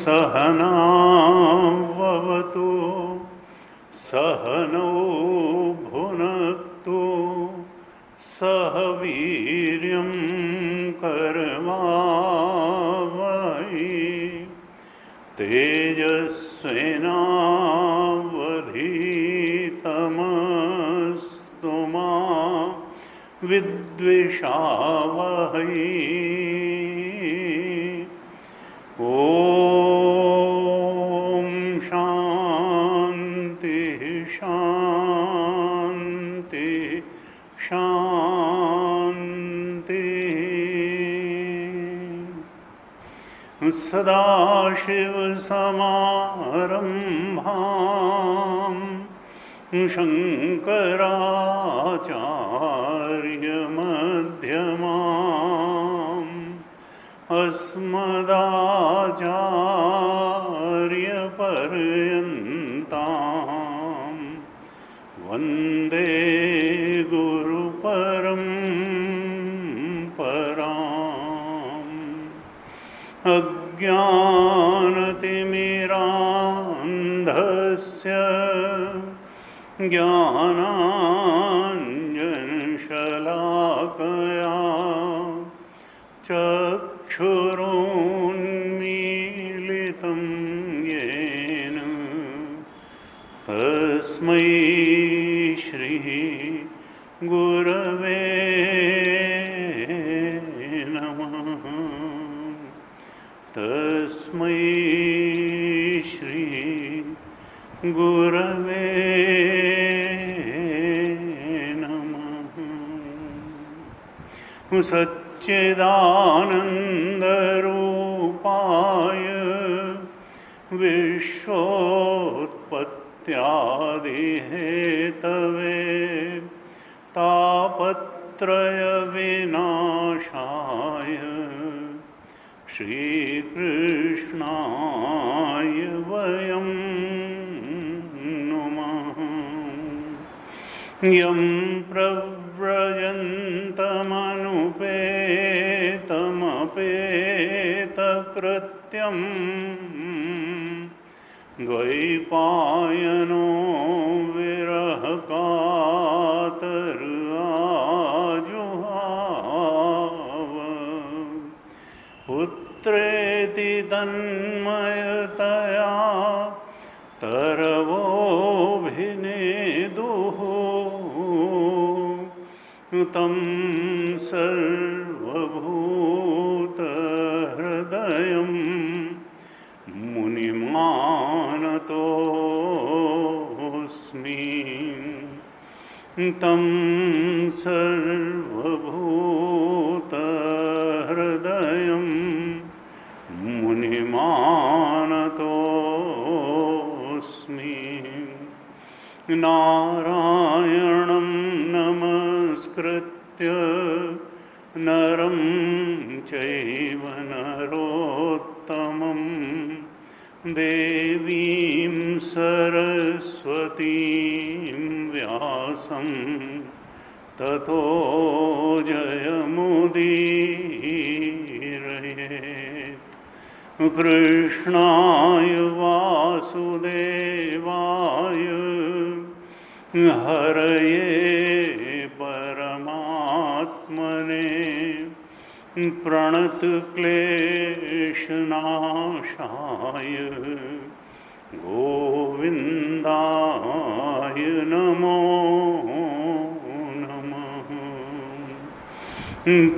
सहनावतु सहनौ भुनक्तु सह वीर्यं करवावहै तेजस्विनावधीतमस्तु मा विद्विषावहै। ओम शांति शांति शांति। सदाशिवसमारम्भां शङ्कराचार्यमध्यमाम् अस्मदाचार्यपर्यन्तां वन्दे गुरुपरम्पराम्। अज्ञानतिमिरान्धस्य ज्ञानाञ्जनशलाकया चक्षुरुन्मीलितं येन तस्मै श्री गुरवे नमः। तस्मै श्री गुरवे नमः। सच्चिदानन्दरूपाय विश्वोत्पत्त्यादिहेतवे तापत्रयविनाशाय श्रीकृष्णाय वयं नुमः। यं प्रव्रजन्तमनुपेतमपेतकृत्यं द्वैपायनो विरहकातराजुहाव पुत्रेति तन्मयतया तरवोऽभिनेदुः तं सर्वभूतहृदयं मुनिमानतोऽस्मि। तं सर्वभूतहृदयं मुनिमानतोऽस्मि। नारायणं नमस्कृत्य नरं चैव नरोत्तमं देवीं सरस्वतीं व्यासं ततो जयमुदीरयेत्। कृष्णाय वासुदेवाय हरये परमात्मने प्रणतक्लेशनाशाय गोविन्दाय नमो नमः।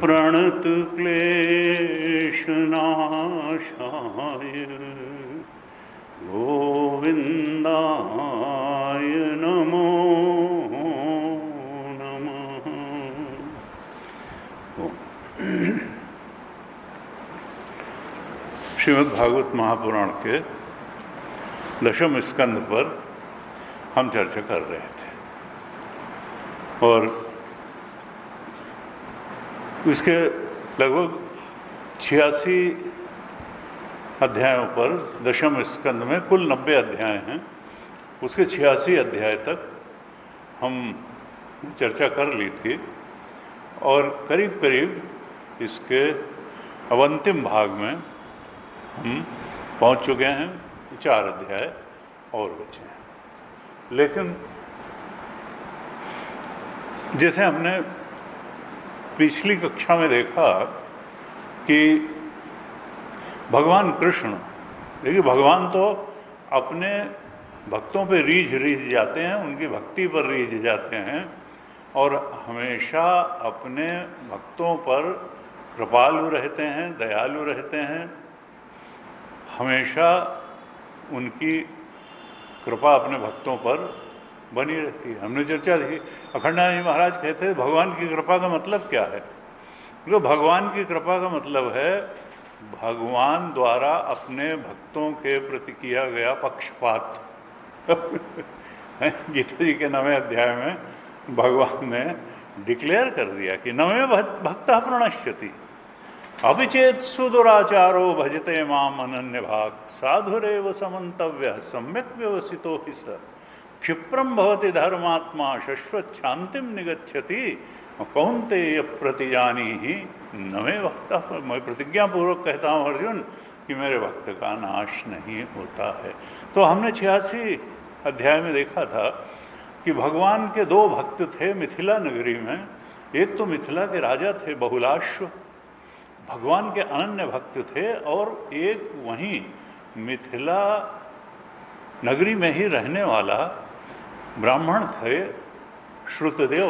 प्रणतक्लेशनाशाय गोविंदाय नमो नमः। श्रीमद् भागवत महापुराण के दशम स्कंद पर हम चर्चा कर रहे थे और इसके लगभग 86 अध्यायों पर, दशम स्कंद में कुल 90 अध्याय हैं, उसके 86 अध्याय तक हम चर्चा कर ली थी और करीब करीब इसके अब अंतिम भाग में हम पहुंच चुके हैं। 4 अध्याय और बचे हैं। लेकिन जैसे हमने पिछली कक्षा में देखा कि भगवान कृष्ण, देखिए भगवान तो अपने भक्तों पे रीझ जाते हैं, उनकी भक्ति पर रीझ जाते हैं और हमेशा अपने भक्तों पर कृपालु रहते हैं, दयालु रहते हैं। हमेशा उनकी कृपा अपने भक्तों पर बनी रहती है। हमने चर्चा की, अखंडानंद महाराज कहते हैं भगवान की कृपा का मतलब क्या है? तो भगवान की कृपा का मतलब है भगवान द्वारा अपने भक्तों के प्रति किया गया पक्षपात। गीता जी के 9वें अध्याय में भगवान ने डिक्लेयर कर दिया कि 9वें भक्तः प्रणश्यति अभिचेत सुदुराचारो भजते माम अनन्य भाग साधुरेव समन्तव्य सम्यक व्यवसितो हि स क्षिप्रम भवति धर्मात्मा शश्वत शांतिम निगच्छति कौन्तेय प्रतिजानी ही नवे भक्त। मैं प्रतिज्ञा पूर्वक कहता हूँ अर्जुन कि मेरे भक्त का नाश नहीं होता है। तो हमने 86 अध्याय में देखा था कि भगवान के 2 भक्त थे मिथिला नगरी में। एक तो मिथिला के राजा थे बहुलाश्व, भगवान के अनन्य भक्त थे, और एक वहीं मिथिला नगरी में ही रहने वाला ब्राह्मण थे श्रुतदेव,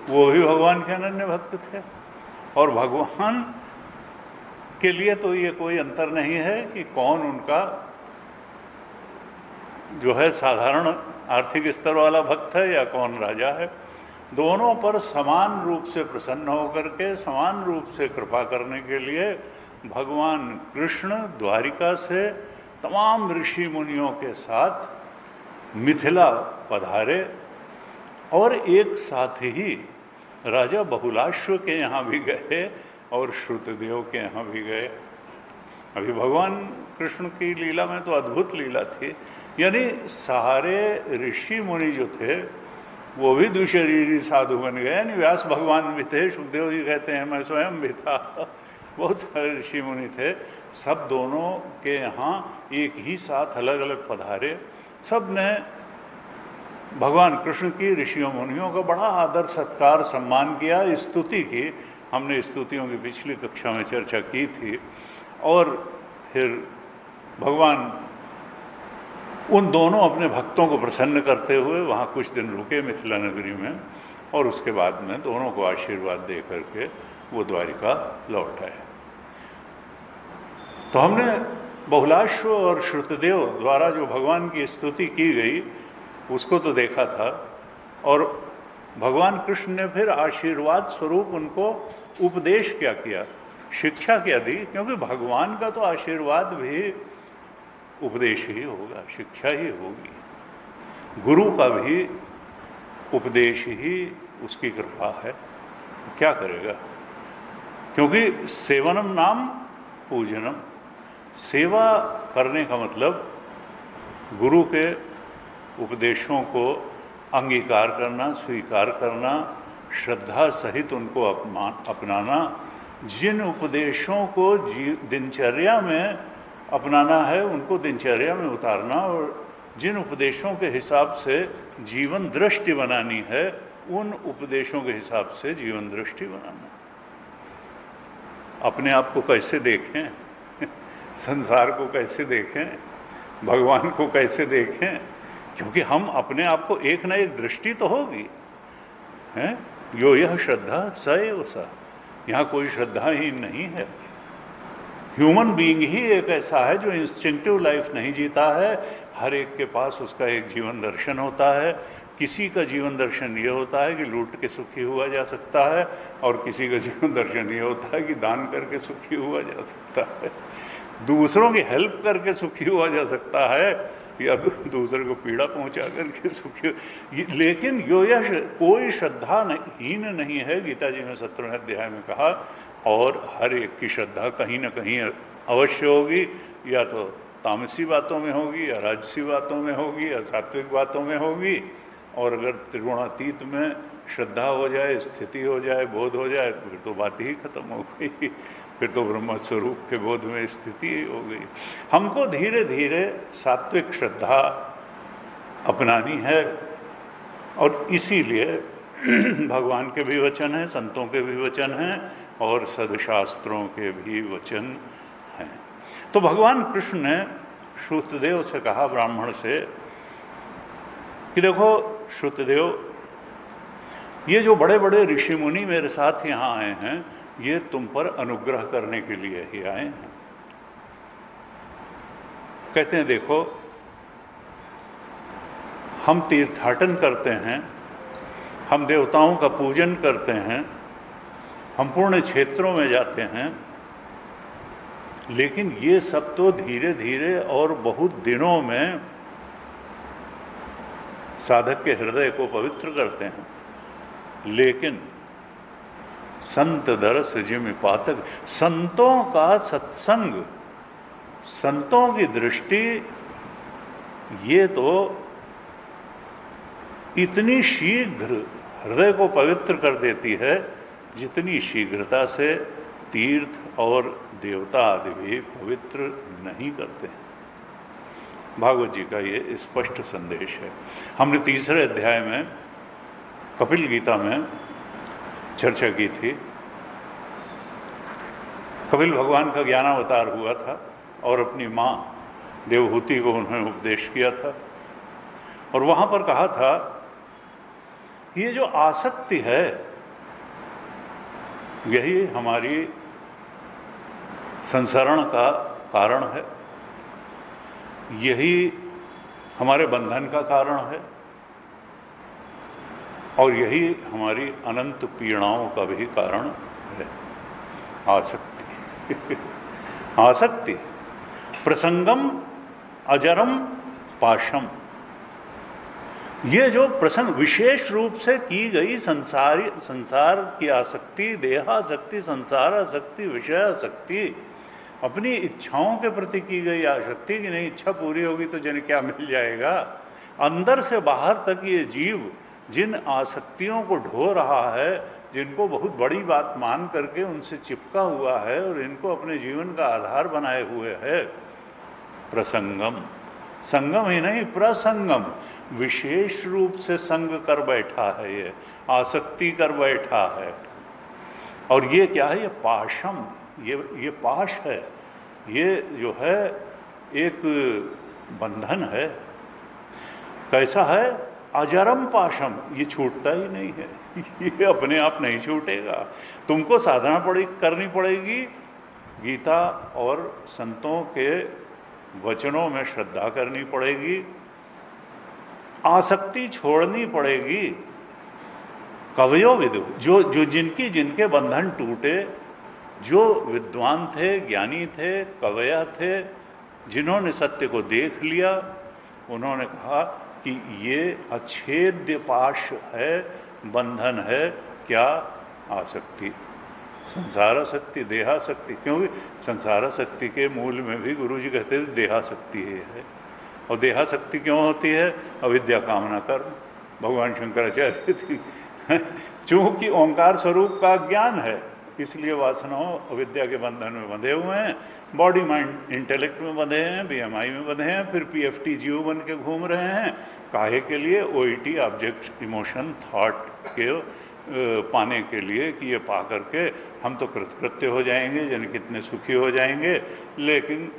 वो भी भगवान के अनन्य भक्त थे। और भगवान के लिए तो ये कोई अंतर नहीं है कि कौन उनका जो है साधारण आर्थिक स्तर वाला भक्त है या कौन राजा है। दोनों पर समान रूप से प्रसन्न होकर के समान रूप से कृपा करने के लिए भगवान कृष्ण द्वारिका से तमाम ऋषि मुनियों के साथ मिथिला पधारे और एक साथ ही राजा बहुलाश्व के यहाँ भी गए और श्रुतदेव के यहाँ भी गए। अभी भगवान कृष्ण की लीला में तो अद्भुत लीला थी, यानी सारे ऋषि मुनि जो थे वो भी द्विशरीरी साधु बन गए। यानी व्यास भगवान भी थे, सुखदेव जी कहते हैं मैं स्वयं भी था, बहुत सारे ऋषि मुनि थे। सब दोनों के यहाँ एक ही साथ अलग अलग पधारे। सब ने भगवान कृष्ण की ऋषियों मुनियों का बड़ा आदर सत्कार सम्मान किया, स्तुति की। हमने स्तुतियों की पिछली कक्षा में चर्चा की थी। और फिर भगवान उन दोनों अपने भक्तों को प्रसन्न करते हुए वहाँ कुछ दिन रुके मिथिला नगरी में, और उसके बाद में दोनों को आशीर्वाद दे करके वो द्वारिका लौट आए। तो हमने बहुलाश्व और श्रुतदेव द्वारा जो भगवान की स्तुति की गई उसको तो देखा था, और भगवान कृष्ण ने फिर आशीर्वाद स्वरूप उनको उपदेश क्या किया, शिक्षा क्या दी। क्योंकि भगवान का तो आशीर्वाद भी उपदेश ही होगा, शिक्षा ही होगी। गुरु का भी उपदेश ही उसकी कृपा है। क्या करेगा? क्योंकि सेवनम नाम पूजनम, सेवा करने का मतलब गुरु के उपदेशों को अंगीकार करना, स्वीकार करना, श्रद्धा सहित उनको अपनाना, जिन उपदेशों को दिनचर्या में अपनाना है उनको दिनचर्या में उतारना, और जिन उपदेशों के हिसाब से जीवन दृष्टि बनानी है उन उपदेशों के हिसाब से जीवन दृष्टि बनाना। अपने आप को कैसे देखें, संसार को कैसे देखें, भगवान को कैसे देखें, क्योंकि हम अपने आप को एक ना एक दृष्टि तो होगी है। यो यह श्रद्धा स एव स, यहाँ कोई श्रद्धा ही नहीं है। ह्यूमन बीइंग ही एक ऐसा है जो इंस्टिंक्टिव लाइफ नहीं जीता है, हर एक के पास उसका एक जीवन दर्शन होता है। किसी का जीवन दर्शन ये होता है कि लूट के सुखी हुआ जा सकता है, और किसी का जीवन दर्शन ये होता है कि दान करके सुखी हुआ जा सकता है, दूसरों की हेल्प करके सुखी हुआ जा सकता है, या दूसरे को पीड़ा पहुंचा करके सुखी। लेकिन यह कोई श्रद्धा हीन नहीं है, गीता जी ने 17वें अध्याय में कहा। और हर एक की श्रद्धा कहीं ना कहीं अवश्य होगी, या तो तामसी बातों में होगी, या राजसी बातों में होगी, या सात्विक बातों में होगी। और अगर त्रिगुणातीत में श्रद्धा हो जाए, स्थिति हो जाए, बोध हो जाए, तो फिर तो बात ही खत्म हो गई, फिर तो ब्रह्म स्वरूप के बोध में स्थिति हो गई। हमको धीरे धीरे सात्विक श्रद्धा अपनानी है, और इसीलिए भगवान के भी वचन हैं, संतों के भी वचन हैं, और सदशास्त्रों के भी वचन हैं। तो भगवान कृष्ण ने श्रुतदेव से कहा, ब्राह्मण से, कि देखो श्रुतदेव, ये जो बड़े बड़े ऋषि मुनि मेरे साथ यहाँ आए हैं, ये तुम पर अनुग्रह करने के लिए ही आए हैं। कहते हैं देखो, हम तीर्थाटन करते हैं, हम देवताओं का पूजन करते हैं, हम पुण्य क्षेत्रों में जाते हैं, लेकिन ये सब तो धीरे धीरे और बहुत दिनों में साधक के हृदय को पवित्र करते हैं। लेकिन संत दरस जिमि पातक, संतों का सत्संग, संतों की दृष्टि, ये तो इतनी शीघ्र हृदय को पवित्र कर देती है, जितनी शीघ्रता से तीर्थ और देवता आदि भी पवित्र नहीं करते हैं। भागवत जी का ये स्पष्ट संदेश है। हमने 3रे अध्याय में कपिल गीता में चर्चा की थी। कपिल भगवान का ज्ञानावतार हुआ था, और अपनी माँ देवहूति को उन्होंने उपदेश किया था, और वहाँ पर कहा था, ये जो आसक्ति है, यही हमारी संसरण का कारण है, यही हमारे बंधन का कारण है, और यही हमारी अनंत पीड़ाओं का भी कारण है। आसक्ति आसक्ति प्रसंगम अजरम पाशम, ये जो प्रसंग विशेष रूप से की गई संसार की आसक्ति, देहासक्ति, संसारासक्ति, विषयासक्ति, अपनी इच्छाओं के प्रति की गई आसक्ति कि नहीं, इच्छा पूरी होगी तो जन क्या मिल जाएगा, अंदर से बाहर तक ये जीव जिन आसक्तियों को ढो रहा है, जिनको बहुत बड़ी बात मान करके उनसे चिपका हुआ है और इनको अपने जीवन का आधार बनाए हुए है, प्रसंगम, संगम ही नहीं प्रसंगम, विशेष रूप से संग कर बैठा है, ये आसक्ति कर बैठा है। और ये क्या है, ये पाशम, ये पाश है, ये जो है एक बंधन है। कैसा है, अजरम पाशम, ये छूटता ही नहीं है, ये अपने आप नहीं छूटेगा, तुमको साधना करनी पड़ेगी, गीता और संतों के वचनों में श्रद्धा करनी पड़ेगी, आसक्ति छोड़नी पड़ेगी। कवयो विदु, जो जिनके बंधन टूटे, जो विद्वान थे, ज्ञानी थे, कवया थे, जिन्होंने सत्य को देख लिया, उन्होंने कहा कि ये अच्छेद्य पाश है, बंधन है, क्या, आसक्ति, संसारासक्ति, देहासक्ति। क्योंकि संसारासक्ति के मूल में भी गुरु जी कहते थे देहासक्ति है, और देहासक्ति क्यों होती है, अविद्या कामना कर्म, भगवान शंकराचार्य थी चूंकि ओंकार स्वरूप का ज्ञान है, इसलिए वासनाओं अविद्या के बंधन में बंधे हुए हैं, बॉडी माइंड इंटेलेक्ट में बंधे हैं, बीएमआई में बंधे हैं, फिर पीएफटी जीव बन के घूम रहे हैं, काहे के लिए, ओईटी ऑब्जेक्ट इमोशन थॉट के पाने के लिए, कि ये पा करके हम तो कृतकृत्य हो जाएंगे, जन कितने सुखी हो जाएंगे, लेकिन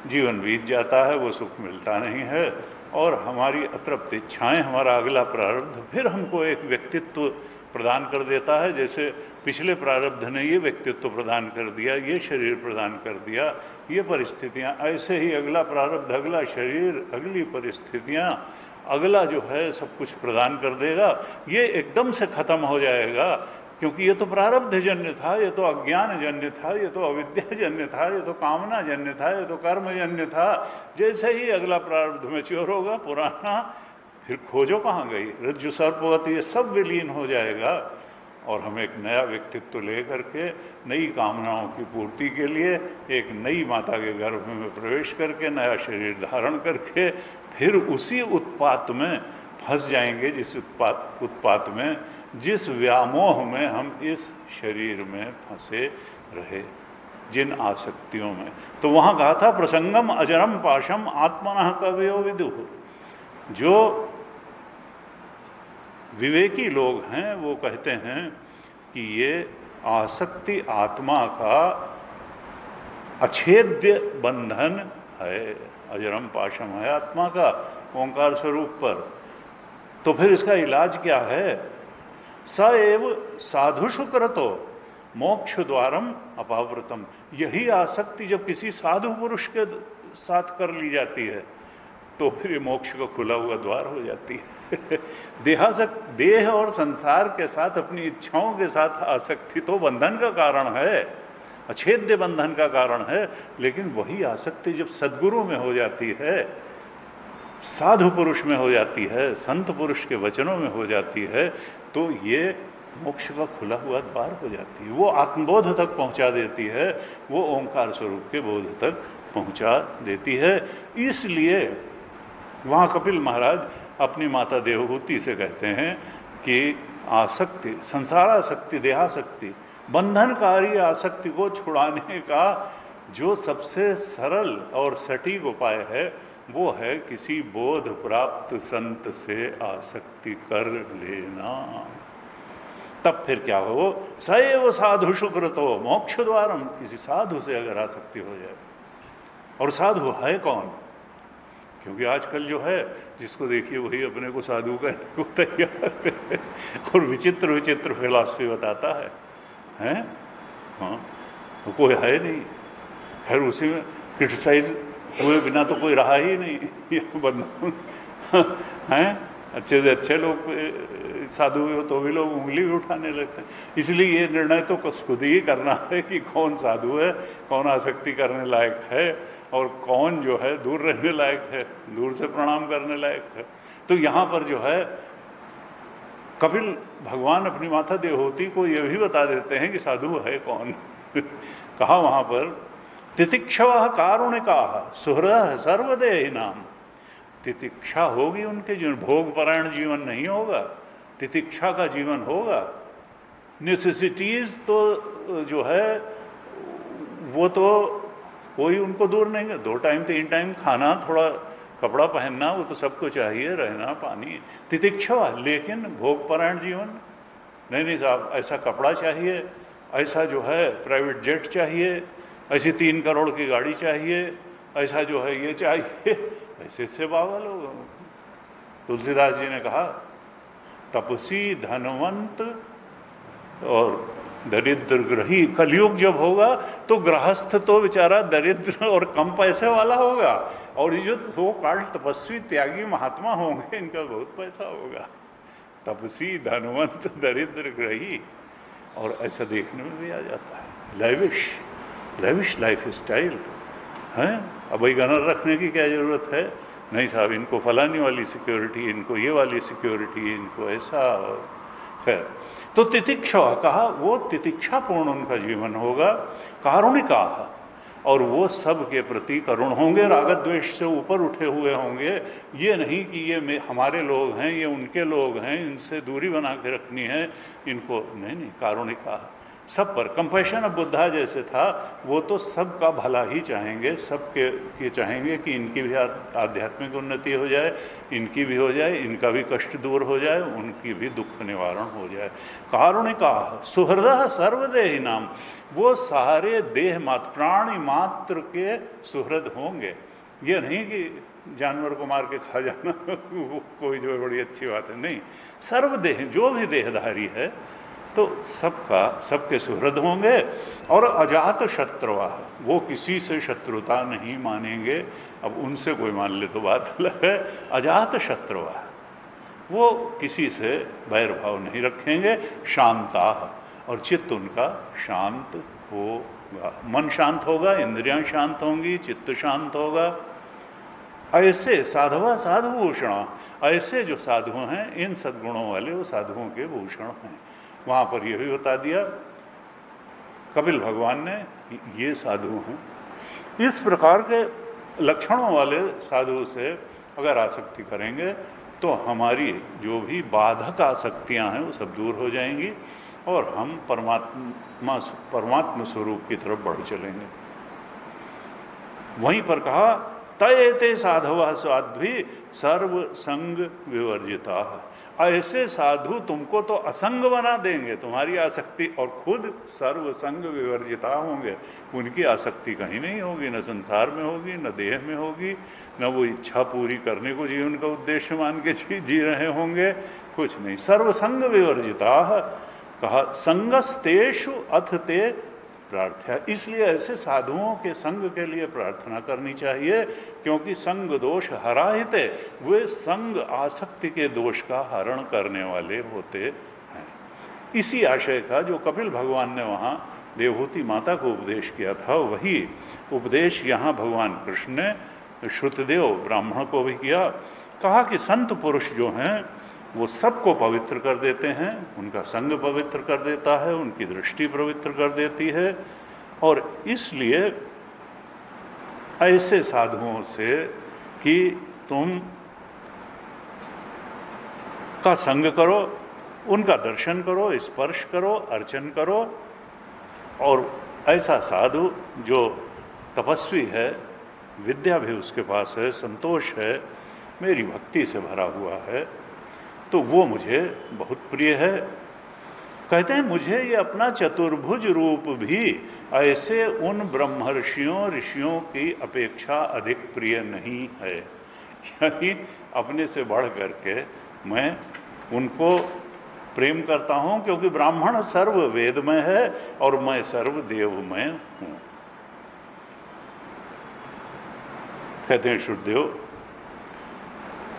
जीवन बीत जाता है, वो सुख मिलता नहीं है, और हमारी अतृप्त इच्छाएं, हमारा अगला प्रारब्ध फिर हमको एक व्यक्तित्व प्रदान कर देता है। जैसे पिछले प्रारब्ध ने ये व्यक्तित्व प्रदान कर दिया, ये शरीर प्रदान कर दिया, ये परिस्थितियां, ऐसे ही अगला प्रारब्ध, अगला शरीर, अगली परिस्थितियां, अगला जो है सब कुछ प्रदान कर देगा। ये एकदम से खत्म हो जाएगा, क्योंकि ये तो प्रारब्ध जन्य था, ये तो अज्ञान जन्य था, ये तो अविद्या जन्य था, ये तो कामना जन्य था, ये तो कर्म जन्य था। जैसे ही अगला प्रारब्ध मैच्योर होगा, पुराना फिर खोजो कहाँ गई, रज्जु सर्पवत, ये सब विलीन हो जाएगा और हम एक नया व्यक्तित्व लेकर के नई कामनाओं की पूर्ति के लिए एक नई माता के गर्भ में प्रवेश करके नया शरीर धारण करके फिर उसी उत्पात में फंस जाएंगे, जिस उत्पात में, जिस व्यामोह में हम इस शरीर में फंसे रहे, जिन आसक्तियों में। तो वहाँ कहा था प्रसंगम अजरम पाशम आत्मनः कवयो विदुः। जो विवेकी लोग हैं वो कहते हैं कि ये आसक्ति आत्मा का अछेद्य बंधन है, अजरम पाशम है आत्मा का ओंकार स्वरूप पर। तो फिर इसका इलाज क्या है? स एव साधुषु करतो मोक्ष द्वारम अपावृतम। यही आसक्ति जब किसी साधु पुरुष के साथ कर ली जाती है तो फिर ये मोक्ष का खुला हुआ द्वार हो जाती है। देह और संसार के साथ, अपनी इच्छाओं के साथ आसक्ति तो बंधन का कारण है, अछेद्य बंधन का कारण है, लेकिन वही आसक्ति जब सद्गुरु में हो जाती है, साधु पुरुष में हो जाती है, संत पुरुष के वचनों में हो जाती है, तो ये मोक्ष का खुला हुआ द्वार हो जाती है। वो आत्मबोध तक पहुंचा देती है, वो ओंकार स्वरूप के बोध तक पहुंचा देती है। इसलिए वहाँ कपिल महाराज अपनी माता देवहूति से कहते हैं कि आसक्ति, संसारासक्ति, देहासक्ति, बंधनकारी आसक्ति को छुड़ाने का जो सबसे सरल और सटीक उपाय है वो है किसी बोध प्राप्त संत से आसक्ति कर लेना। तब फिर क्या हो? सैव साधु शुक्रतो मोक्ष द्वारम। किसी साधु से अगर आसक्ति हो जाए, और साधु है कौन? क्योंकि आजकल जो है जिसको देखिए वही अपने को साधु कहने को तैयार है और विचित्र विचित्र फिलॉसफी बताता है? हाँ, तो कोई है नहीं, खैर उसी में क्रिटिसाइज हुए बिना तो कोई रहा ही नहीं। हैं अच्छे से अच्छे लोग साधु हो तो भी लोग उंगली भी उठाने लगते हैं। इसलिए ये निर्णय तो खुद ही करना है कि कौन साधु है, कौन आसक्ति करने लायक है और कौन जो है दूर रहने लायक है, दूर से प्रणाम करने लायक है। तो यहाँ पर जो है कपिल भगवान अपनी माता देवहूति को यह भी बता देते हैं कि साधु है कौन। कहा वहाँ पर तितिक्षव कारुणिका सुहृदः सर्वदेहि नाम। तितिक्षा होगी उनके जीवन, भोग परायण जीवन नहीं होगा, तितिक्षा का जीवन होगा। नेसेसिटीज तो जो है वो तो कोई उनको दूर नहीं है, 2 टाइम 3 टाइम खाना, थोड़ा कपड़ा पहनना, वो तो सबको चाहिए, रहना, पानी, तितिक्षा। लेकिन भोग परायण जीवन नहीं साहब, ऐसा कपड़ा चाहिए, ऐसा जो है प्राइवेट जेट चाहिए, ऐसी 3 करोड़ की गाड़ी चाहिए, ऐसा जो है ये चाहिए, ऐसे बाबा लोग। तुलसीदास जी ने कहा तपसी धनवंत और दरिद्र ग्रही। कलयुग जब होगा तो गृहस्थ तो बेचारा दरिद्र और कम पैसे वाला होगा, और ये जो सो काल तपस्वी त्यागी महात्मा होंगे इनका बहुत पैसा होगा। तपसी धनवंत दरिद्र ग्रही, और ऐसा देखने में भी आ जाता है। लेविश लाइफ स्टाइल है। अब भाई गनर रखने की क्या ज़रूरत है? नहीं साहब, इनको फलानी वाली सिक्योरिटी, इनको ये वाली सिक्योरिटी, इनको ऐसा। खैर, तो तितिक्षा कहा, वो तितिक्षापूर्ण उनका जीवन होगा। कारुणिका, और वो सब के प्रति करुण होंगे, राग द्वेष से ऊपर उठे हुए होंगे। ये नहीं कि ये हमारे लोग हैं, ये उनके लोग हैं, इनसे दूरी बना के रखनी है इनको, नहीं, कारुणिका, सब पर कंपैशन। अब बुद्धा जैसे था वो तो सबका भला ही चाहेंगे, सबके ये चाहेंगे कि इनकी भी आध्यात्मिक उन्नति हो जाए, इनकी भी हो जाए, इनका भी कष्ट दूर हो जाए, उनकी भी दुख निवारण हो जाए। कारुणिका सुहृदः सर्वदेहि नाम, वो सारे देह मात्र, प्राणी मात्र के सुहृद होंगे। ये नहीं कि जानवर को मार के खा जाना कोई जो है बड़ी अच्छी बात है नहीं। सर्वदेह जो भी देहधारी है तो सबका सबके सुहृद होंगे। और अजात शत्रुआ, वो किसी से शत्रुता नहीं मानेंगे। अब उनसे कोई मान ले तो बात अलग है। अजात शत्रुआ, वो किसी से बैर भाव नहीं रखेंगे। शांता, और चित्त उनका शांत होगा, मन शांत होगा, इंद्रियां शांत होंगी, चित्त शांत होगा। ऐसे साधवा साधु भूषण, ऐसे जो साधु हैं इन सद्गुणों वाले वो साधुओं के भूषण हैं। वहाँ पर यह भी बता दिया कपिल भगवान ने, ये साधु हैं। इस प्रकार के लक्षणों वाले साधु से अगर आसक्ति करेंगे तो हमारी जो भी बाधक आसक्तियाँ हैं वो सब दूर हो जाएंगी और हम परमात्मा स्वरूप की तरफ बढ़ चलेंगे। वहीं पर कहा तयेते साधवा साध्वी सर्व संग विवर्जिता, ऐसे साधु तुमको तो असंग बना देंगे, तुम्हारी आसक्ति, और खुद सर्व संग विवर्जिता होंगे। उनकी आसक्ति कहीं नहीं होगी, न संसार में होगी, न देह में होगी, न वो इच्छा पूरी करने को जीवन का उद्देश्य मान के जी रहे होंगे, कुछ नहीं। सर्व संग विवर्जिता, कहा संगस्तेषु अथ ते प्रार्थना, इसलिए ऐसे साधुओं के संग के लिए प्रार्थना करनी चाहिए, क्योंकि संग दोष हराहिते, वे संग आसक्ति के दोष का हरण करने वाले होते हैं। इसी आशय का जो कपिल भगवान ने वहाँ देवहूति माता को उपदेश किया था, वही उपदेश यहाँ भगवान कृष्ण ने श्रुतदेव ब्राह्मण को भी किया। कहा कि संत पुरुष जो हैं वो सबको पवित्र कर देते हैं, उनका संग पवित्र कर देता है, उनकी दृष्टि पवित्र कर देती है। और इसलिए ऐसे साधुओं से कि तुम का संग करो, उनका दर्शन करो, स्पर्श करो, अर्चन करो। और ऐसा साधु जो तपस्वी है, विद्या भी उसके पास है, संतोष है, मेरी भक्ति से भरा हुआ है, तो वो मुझे बहुत प्रिय है। कहते हैं मुझे ये अपना चतुर्भुज रूप भी ऐसे उन ब्रह्मर्षियों ऋषियों की अपेक्षा अधिक प्रिय नहीं है। यानी अपने से बढ़ करके मैं उनको प्रेम करता हूँ, क्योंकि ब्राह्मण सर्व वेदमय है और मैं सर्व देवमय हूँ। कहते हैं शुद्धदेव,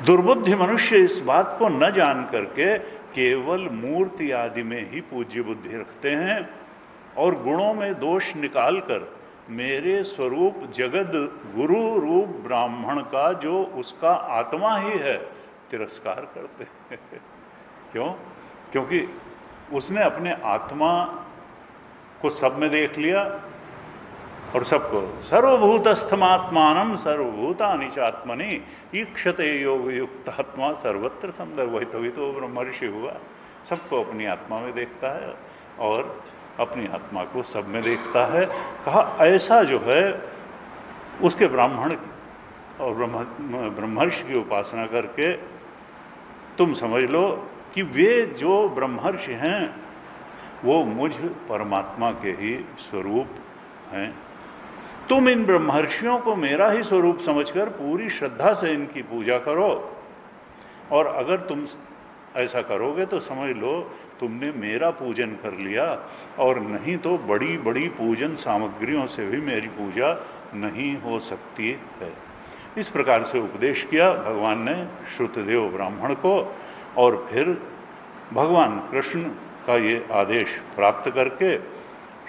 दुर्बुद्धि मनुष्य इस बात को न जान करके केवल मूर्ति आदि में ही पूज्य बुद्धि रखते हैं और गुणों में दोष निकालकर मेरे स्वरूप जगद गुरु रूप ब्राह्मण का जो उसका आत्मा ही है तिरस्कार करते हैं। क्यों? क्योंकि उसने अपने आत्मा को सब में देख लिया और सबको सर्वभूतस्थमात्मानम सर्वभूतानि चात्मनि ईक्षते योग युक्त आत्मा सर्वत्र समदर्भ, वही तभी तो ब्रह्मर्षि हुआ। सबको अपनी आत्मा में देखता है और अपनी आत्मा को सब में देखता है। कहा ऐसा जो है उसके ब्राह्मण और ब्रह्मर्षि की उपासना करके तुम समझ लो कि वे जो ब्रह्मर्षि हैं वो मुझ परमात्मा के ही स्वरूप हैं। तुम इन ब्रह्मर्षियों को मेरा ही स्वरूप समझकर पूरी श्रद्धा से इनकी पूजा करो, और अगर तुम ऐसा करोगे तो समझ लो तुमने मेरा पूजन कर लिया, और नहीं तो बड़ी बड़ी पूजन सामग्रियों से भी मेरी पूजा नहीं हो सकती है। इस प्रकार से उपदेश किया भगवान ने श्रुतदेव ब्राह्मण को, और फिर भगवान कृष्ण का ये आदेश प्राप्त करके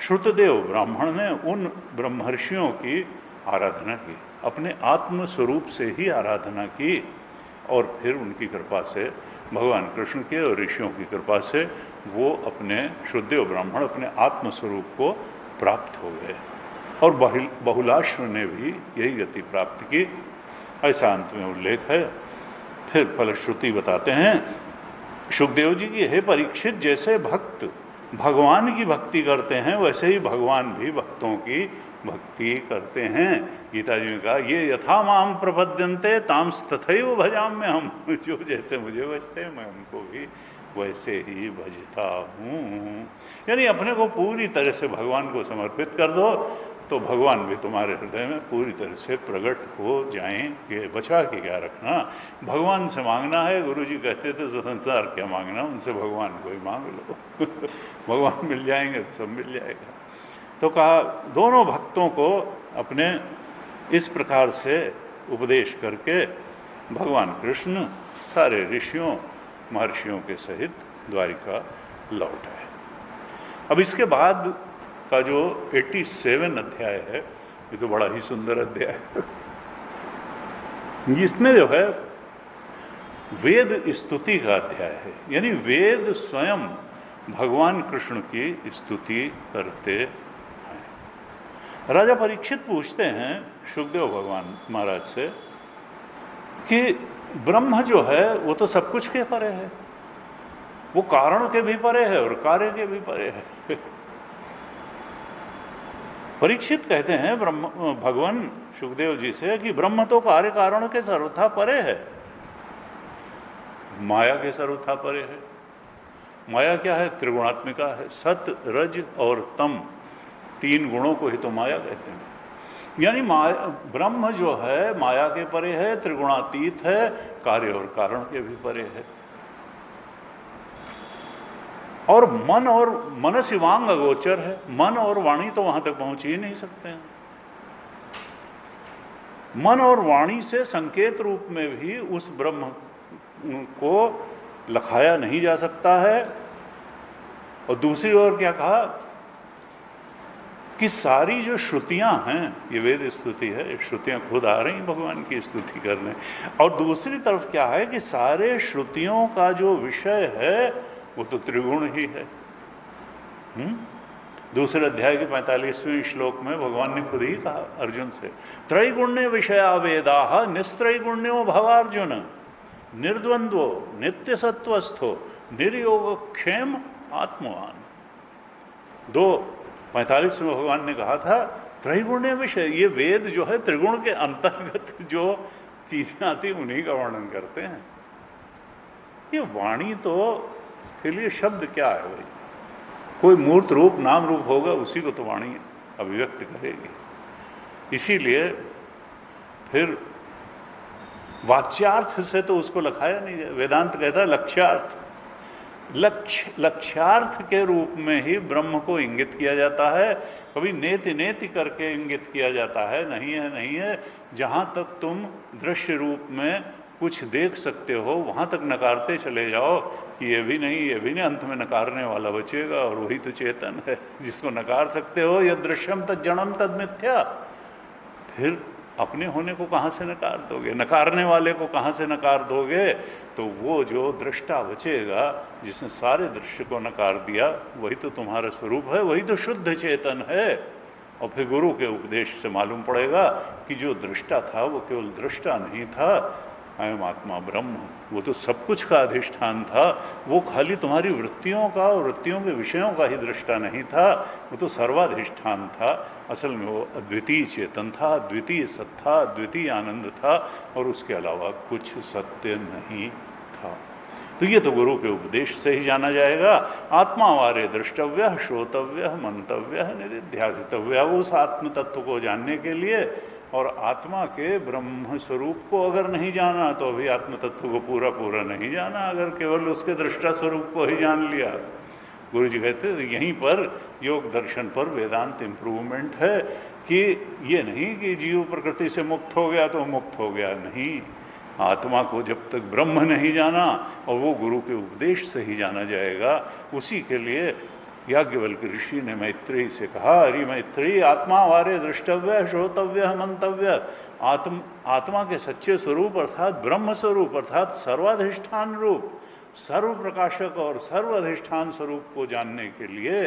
श्रुतदेव ब्राह्मण ने उन ब्रह्मर्षियों की आराधना की, अपने आत्म स्वरूप से ही आराधना की, और फिर उनकी कृपा से भगवान कृष्ण के और ऋषियों की कृपा से वो अपने श्रुतदेव ब्राह्मण अपने आत्म स्वरूप को प्राप्त हो गए, और बहुलाश्व ने भी यही गति प्राप्त की। ऐसा अंत में उल्लेख है। फिर फलश्रुति बताते हैं सुखदेव जी की, हे परीक्षित, जैसे भक्त भगवान की भक्ति करते हैं वैसे ही भगवान भी भक्तों की भक्ति करते हैं। गीता जी ने कहा ये यथा माम प्रपद्यन्ते तांस तथैव भजाम्य हम, जो जैसे मुझे भजते हैं मैं उनको भी वैसे ही भजता हूँ। यानी अपने को पूरी तरह से भगवान को समर्पित कर दो तो भगवान भी तुम्हारे हृदय में पूरी तरह से प्रकट हो जाएंगे। बचा के क्या रखना, भगवान से मांगना है। गुरु जी कहते थे तो संसार क्या मांगना, उनसे भगवान को ही मांग लो भगवान मिल जाएंगे तो सब मिल जाएगा। तो कहा दोनों भक्तों को अपने इस प्रकार से उपदेश करके भगवान कृष्ण सारे ऋषियों महर्षियों के सहित द्वारिका लौट आए। अब इसके बाद का जो 87 अध्याय है, ये तो बड़ा ही सुंदर अध्याय है। इसमें जो है वेद स्तुति का अध्याय है, यानी वेद स्वयं भगवान कृष्ण की स्तुति करते हैं। राजा परीक्षित पूछते हैं शुकदेव भगवान महाराज से कि ब्रह्म जो है वो तो सब कुछ के परे है, वो कारण के भी परे है और कार्य के भी परे है। परीक्षित कहते हैं भगवान शुकदेव जी से कि ब्रह्म तो कार्य कारण के सर्वथा परे है, माया के सर्वथा परे है। माया क्या है? त्रिगुणात्मिका है। सत, रज और तम, तीन गुणों को ही तो माया कहते हैं। यानी माया, ब्रह्म जो है माया के परे है, त्रिगुणातीत है, कार्य और कारण के भी परे है। और मन शिवांग अगोचर है, मन और वाणी तो वहां तक पहुंच ही नहीं सकते हैं। मन और वाणी से संकेत रूप में भी उस ब्रह्म को लखाया नहीं जा सकता है। और दूसरी ओर क्या कहा कि सारी जो श्रुतियां हैं, ये वेद स्तुति है, श्रुतियां खुद आ रही भगवान की स्तुति करने। और दूसरी तरफ क्या है कि सारे श्रुतियों का जो विषय है वो तो त्रिगुण ही है। दूसरे अध्याय के 45वें श्लोक में भगवान ने खुद ही कहा अर्जुन से, त्रैगुण्य विषया वेदाः निस्त्रैगुण्यो भवार्जुन निर्द्वंद्वो नित्य सत्वस्थो निर्योगक्षेम आत्मवान। 2:45 में भगवान ने कहा था त्रैगुण्य विषय, ये वेद जो है त्रिगुण के अंतर्गत जो चीजें आती उन्हीं का वर्णन करते हैं। ये वाणी तो के लिए शब्द क्या है भाई? कोई मूर्त रूप नाम रूप होगा, उसी को तो वाणी अभिव्यक्त करेगी। इसीलिए फिर वाच्यार्थ से तो उसको लखाया नहीं जाए। वेदांत कहता है लक्ष्यार्थ, लक्ष्यार्थ के रूप में ही ब्रह्म को इंगित किया जाता है। कभी नेति नेति करके इंगित किया जाता है, नहीं है नहीं है। जहाँ तक तुम दृश्य रूप में कुछ देख सकते हो वहाँ तक नकारते चले जाओ कि ये भी नहीं, अंत में नकारने वाला बचेगा और वही तो चेतन है जिसको नकार सकते हो। यह दृश्यम तद जड़म तद मिथ्या। फिर अपने होने को कहाँ से नकार दोगे, नकारने वाले को कहाँ से नकार दोगे? तो वो जो दृष्टा बचेगा जिसने सारे दृश्य को नकार दिया, वही तो तुम्हारा स्वरूप है, वही तो शुद्ध चेतन है। और फिर गुरु के उपदेश से मालूम पड़ेगा कि जो दृष्टा था वो केवल दृष्टा नहीं था, अयम आत्मा ब्रह्म, वो तो सब कुछ का अधिष्ठान था। वो खाली तुम्हारी वृत्तियों का और वृत्तियों के विषयों का ही दृष्टा नहीं था, वो तो सर्वाधिष्ठान था। असल में वो अद्वितीय चेतन था, अद्वितीय सत्ता, अद्वितीय आनंद था और उसके अलावा कुछ सत्य नहीं था। तो ये तो गुरु के उपदेश से ही जाना जाएगा। आत्मा वारे द्रष्टव्य, श्रोतव्य, मंतव्य, निधिध्यासितव्य। उस आत्म तत्व को जानने के लिए और आत्मा के ब्रह्म स्वरूप को अगर नहीं जाना तो अभी आत्म तत्व को पूरा पूरा नहीं जाना, अगर केवल उसके दृष्टा स्वरूप को ही जान लिया। गुरु जी कहते हैं यहीं पर योग दर्शन पर वेदांत इम्प्रूवमेंट है कि ये नहीं कि जीव प्रकृति से मुक्त हो गया तो मुक्त हो गया, नहीं। आत्मा को जब तक ब्रह्म नहीं जाना, और वो गुरु के उपदेश से ही जाना जाएगा, उसी के लिए याज्ञवल्क्य ऋषि ने मैत्रेयी से कहा, अरे मैत्रेयी आत्मा वारे दृष्टव्य, श्रोतव्य, मंतव्य। आत्मा के सच्चे स्वरूप अर्थात ब्रह्म स्वरूप अर्थात सर्वाधिष्ठान रूप, सर्व प्रकाशक और सर्वाधिष्ठान स्वरूप को जानने के लिए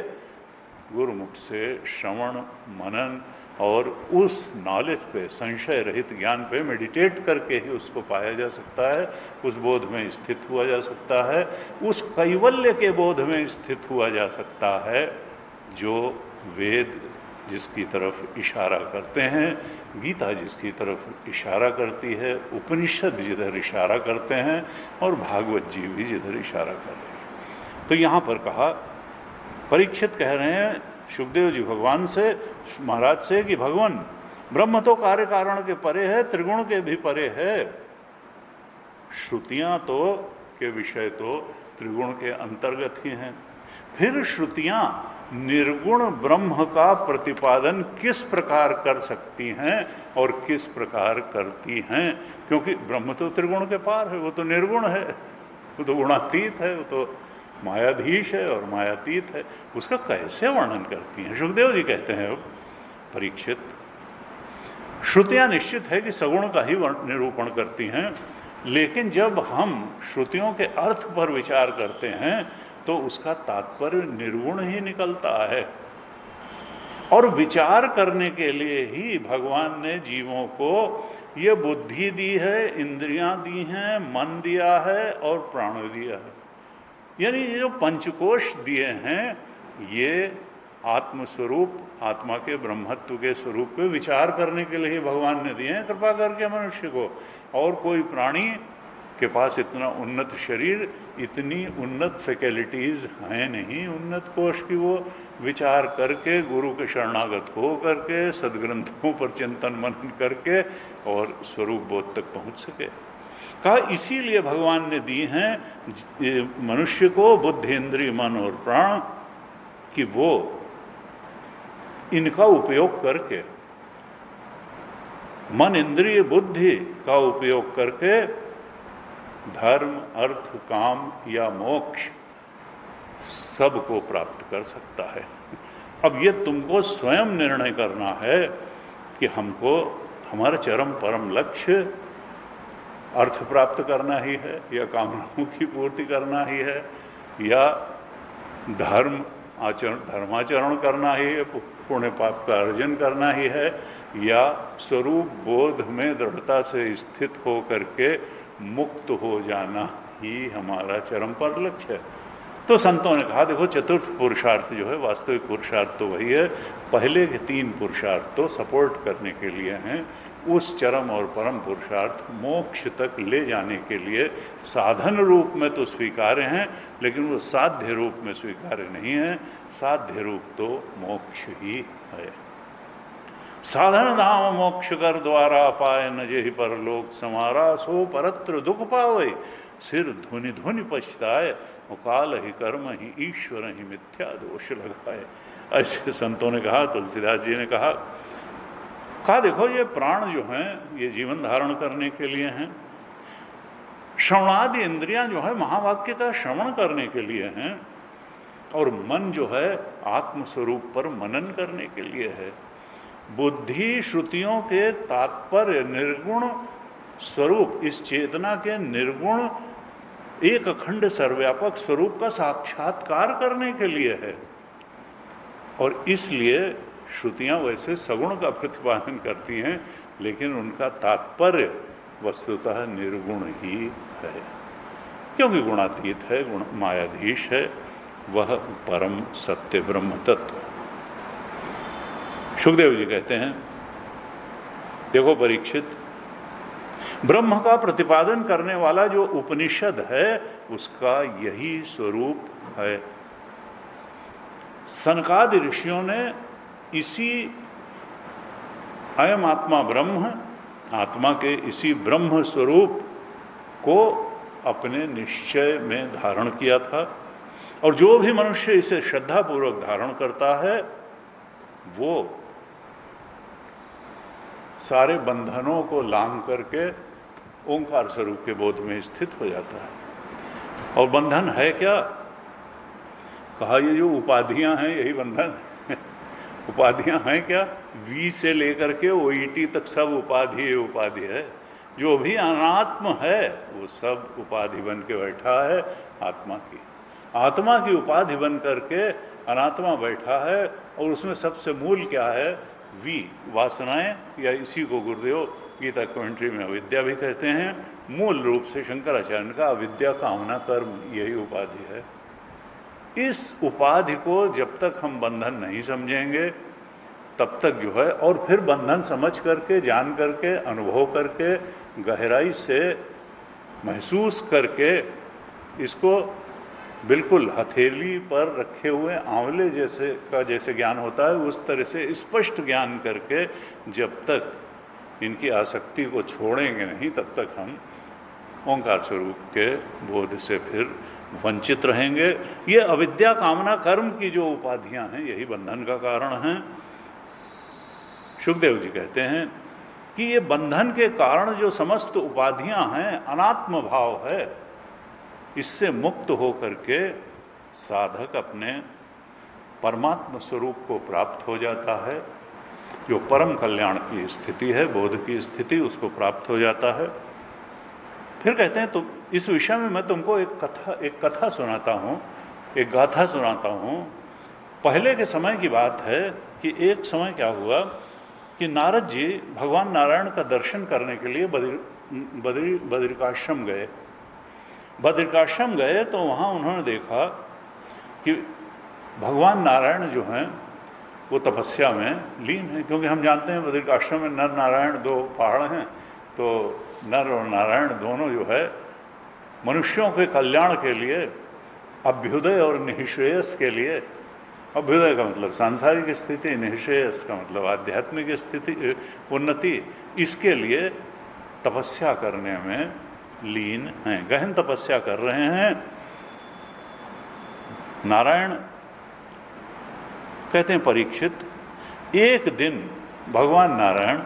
गुरुमुख से श्रवण, मनन और उस नॉलेज पे, संशय रहित ज्ञान पे मेडिटेट करके ही उसको पाया जा सकता है, उस बोध में स्थित हुआ जा सकता है, उस कैवल्य के बोध में स्थित हुआ जा सकता है जो वेद जिसकी तरफ इशारा करते हैं, गीता जिसकी तरफ इशारा करती है, उपनिषद जिधर इशारा करते हैं और भागवत जी भी जिधर इशारा कर रहे हैं। तो यहाँ पर कहा, परीक्षित कह रहे हैं सुखदेव जी भगवान से, महाराज से कि भगवान ब्रह्म तो कार्य कारण के परे है, त्रिगुण के भी परे है। श्रुतियां तो के विषय तो त्रिगुण के अंतर्गत ही हैं। फिर श्रुतियां निर्गुण ब्रह्म का प्रतिपादन किस प्रकार कर सकती हैं और किस प्रकार करती हैं? क्योंकि ब्रह्म तो त्रिगुण के पार है, वो तो निर्गुण है, वो तो गुणातीत है, वो तो मायाधीश है और मायातीत है। उसका कैसे वर्णन करती हैं? सुखदेव जी कहते हैं, परीक्षित, श्रुतियां निश्चित है कि सगुण का ही निरूपण करती हैं, लेकिन जब हम श्रुतियों के अर्थ पर विचार करते हैं तो उसका तात्पर्य निर्गुण ही निकलता है। और विचार करने के लिए ही भगवान ने जीवों को ये बुद्धि दी है, इंद्रियां दी हैं, मन दिया है और प्राण दिया है। यानी ये जो पंचकोश दिए हैं, ये आत्मस्वरूप, आत्मा के ब्रह्मत्व के स्वरूप पे विचार करने के लिए ही भगवान ने दिए हैं, कृपा करके मनुष्य को। और कोई प्राणी के पास इतना उन्नत शरीर, इतनी उन्नत फैकल्टीज हैं नहीं उन्नत कोश की वो विचार करके, गुरु के शरणागत हो करके, सदग्रंथों पर चिंतन मनन करके और स्वरूप बोध तक पहुंच सके। कहा इसीलिए भगवान ने दी हैं मनुष्य को बुद्धि, इंद्रिय, मन और प्राण, कि वो इनका उपयोग करके, मन, इंद्रिय, बुद्धि का उपयोग करके धर्म, अर्थ, काम या मोक्ष सबको प्राप्त कर सकता है। अब ये तुमको स्वयं निर्णय करना है कि हमको हमारा चरम परम लक्ष्य अर्थ प्राप्त करना ही है, या कामनाओं की पूर्ति करना ही है, या धर्माचरण करना ही है, पुण्य पाप का अर्जन करना ही है, या स्वरूप बोध में दृढ़ता से स्थित हो करके मुक्त हो जाना ही हमारा चरम पर लक्ष्य है। तो संतों ने कहा देखो, चतुर्थ पुरुषार्थ जो है, वास्तविक पुरुषार्थ तो वही है, पहले के तीन पुरुषार्थ तो सपोर्ट करने के लिए हैं। उस चरम और परम पुरुषार्थ मोक्ष तक ले जाने के लिए साधन रूप में तो स्वीकार्य हैं, लेकिन वो साध्य रूप में स्वीकार्य नहीं है। साध्य रूप तो मोक्ष ही है। साधन धाम मोक्ष कर द्वारा पाए, न जेहि परलोक समारा, सो परत्र दुख पावे, सिर धुनि धुनि पछताए, काल ही कर्म ही ईश्वर ही मिथ्या दोष लगाए। ऐसे संतों ने कहा, तुलसीदास जी ने कहा देखो ये प्राण जो हैं ये जीवन धारण करने के लिए हैं, श्रवणादि इंद्रियां जो है महावाक्य का श्रवण करने के लिए हैं, और मन जो है आत्मस्वरूप पर मनन करने के लिए है। बुद्धि श्रुतियों के तात्पर्य निर्गुण स्वरूप, इस चेतना के निर्गुण एक अखंड सर्वव्यापक स्वरूप का साक्षात्कार करने के लिए है। और इसलिए श्रुतियां वैसे सगुण का प्रतिपादन करती हैं, लेकिन उनका तात्पर्य वस्तुतः निर्गुण ही है, क्योंकि गुणातीत है, मायाधीश है, वह परम सत्य ब्रह्म तत्व। सुखदेव जी कहते हैं, देखो परीक्षित, ब्रह्म का प्रतिपादन करने वाला जो उपनिषद है उसका यही स्वरूप है। सनकादि ऋषियों ने इसी अयम आत्मा ब्रह्म, आत्मा के इसी ब्रह्म स्वरूप को अपने निश्चय में धारण किया था, और जो भी मनुष्य इसे श्रद्धापूर्वक धारण करता है वो सारे बंधनों को लांघ करके ओंकार स्वरूप के बोध में स्थित हो जाता है। और बंधन है क्या? कहा ये जो उपाधियां हैं यही बंधन है। उपाधियां हैं क्या? वी से लेकर के ओईटी तक सब उपाधि है। जो भी अनात्म है वो सब उपाधि बन के बैठा है आत्मा की उपाधि बन करके अनात्मा बैठा है। और उसमें सबसे मूल क्या है? वी, वासनाएं, या इसी को गुरुदेव गीता कमेंट्री में अविद्या भी कहते हैं। मूल रूप से शंकराचार्य का अविद्या, कामना, कर्म यही उपाधि है। इस उपाधि को जब तक हम बंधन नहीं समझेंगे तब तक जो है, और फिर बंधन समझ करके, जान करके, अनुभव करके, गहराई से महसूस करके इसको बिल्कुल हथेली पर रखे हुए आंवले जैसे ज्ञान होता है, उस तरह से स्पष्ट ज्ञान करके जब तक इनकी आसक्ति को छोड़ेंगे नहीं, तब तक हम ओंकार स्वरूप के बोध से फिर वंचित रहेंगे। ये अविद्या कामना कर्म की जो उपाधियां हैं, यही बंधन का कारण हैं। शुकदेव जी कहते हैं कि ये बंधन के कारण जो समस्त उपाधियां हैं, अनात्म भाव है, इससे मुक्त हो करके साधक अपने परमात्म स्वरूप को प्राप्त हो जाता है। जो परम कल्याण की स्थिति है, बोध की स्थिति, उसको प्राप्त हो जाता है। फिर कहते हैं, तो इस विषय में मैं तुमको एक कथा सुनाता हूँ, एक गाथा सुनाता हूँ। पहले के समय की बात है कि एक समय क्या हुआ कि नारद जी भगवान नारायण का दर्शन करने के लिए बद्रिकाश्रम गए। बद्रिकाश्रम गए तो वहाँ उन्होंने देखा कि भगवान नारायण जो हैं वो तपस्या में लीन है, क्योंकि हम जानते हैं बद्रिकाश्रम में नर नारायण दो पहाड़ हैं, तो नर और नारायण दोनों जो है मनुष्यों के कल्याण के लिए, अभ्युदय और निःश्रेयस के लिए, अभ्युदय का मतलब सांसारिक स्थिति, निःश्रेयस का मतलब आध्यात्मिक स्थिति, उन्नति, इसके लिए तपस्या करने में लीन हैं, गहन तपस्या कर रहे हैं। नारायण कहते हैं, परीक्षित, एक दिन भगवान नारायण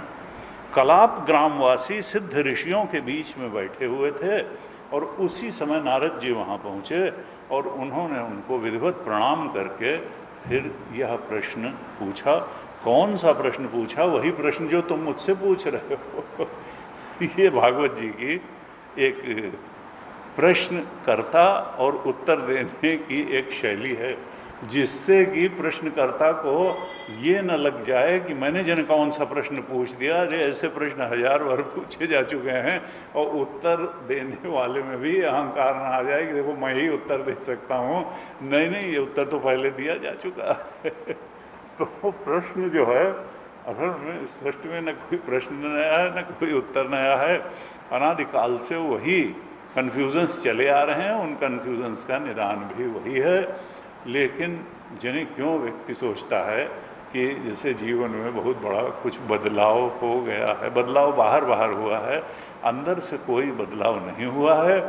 कलाप ग्रामवासी सिद्ध ऋषियों के बीच में बैठे हुए थे और उसी समय नारद जी वहाँ पहुँचे और उन्होंने उनको विधिवत प्रणाम करके फिर यह प्रश्न पूछा। कौन सा प्रश्न पूछा? वही प्रश्न जो तुम मुझसे पूछ रहे हो। ये भागवत जी की एक प्रश्नकर्ता और उत्तर देने की एक शैली है, जिससे कि प्रश्नकर्ता को ये न लग जाए कि मैंने जन कौन सा प्रश्न पूछ दिया। अरे ऐसे प्रश्न 1000 बार पूछे जा चुके हैं और उत्तर देने वाले में भी अहंकार ना आ जाए कि देखो मैं ही उत्तर दे सकता हूँ। नहीं, ये उत्तर तो पहले दिया जा चुका है। तो प्रश्न जो है, असल में सृष्टि में न कोई प्रश्न नया है, न कोई उत्तर नया है। अनादिकाल से वही कन्फ्यूजन्स चले आ रहे हैं, उन कन्फ्यूजन्स का निदान भी वही है। लेकिन जिन्हें क्यों व्यक्ति सोचता है कि जैसे जीवन में बहुत बड़ा कुछ बदलाव हो गया है, बदलाव बाहर हुआ है, अंदर से कोई बदलाव नहीं हुआ है।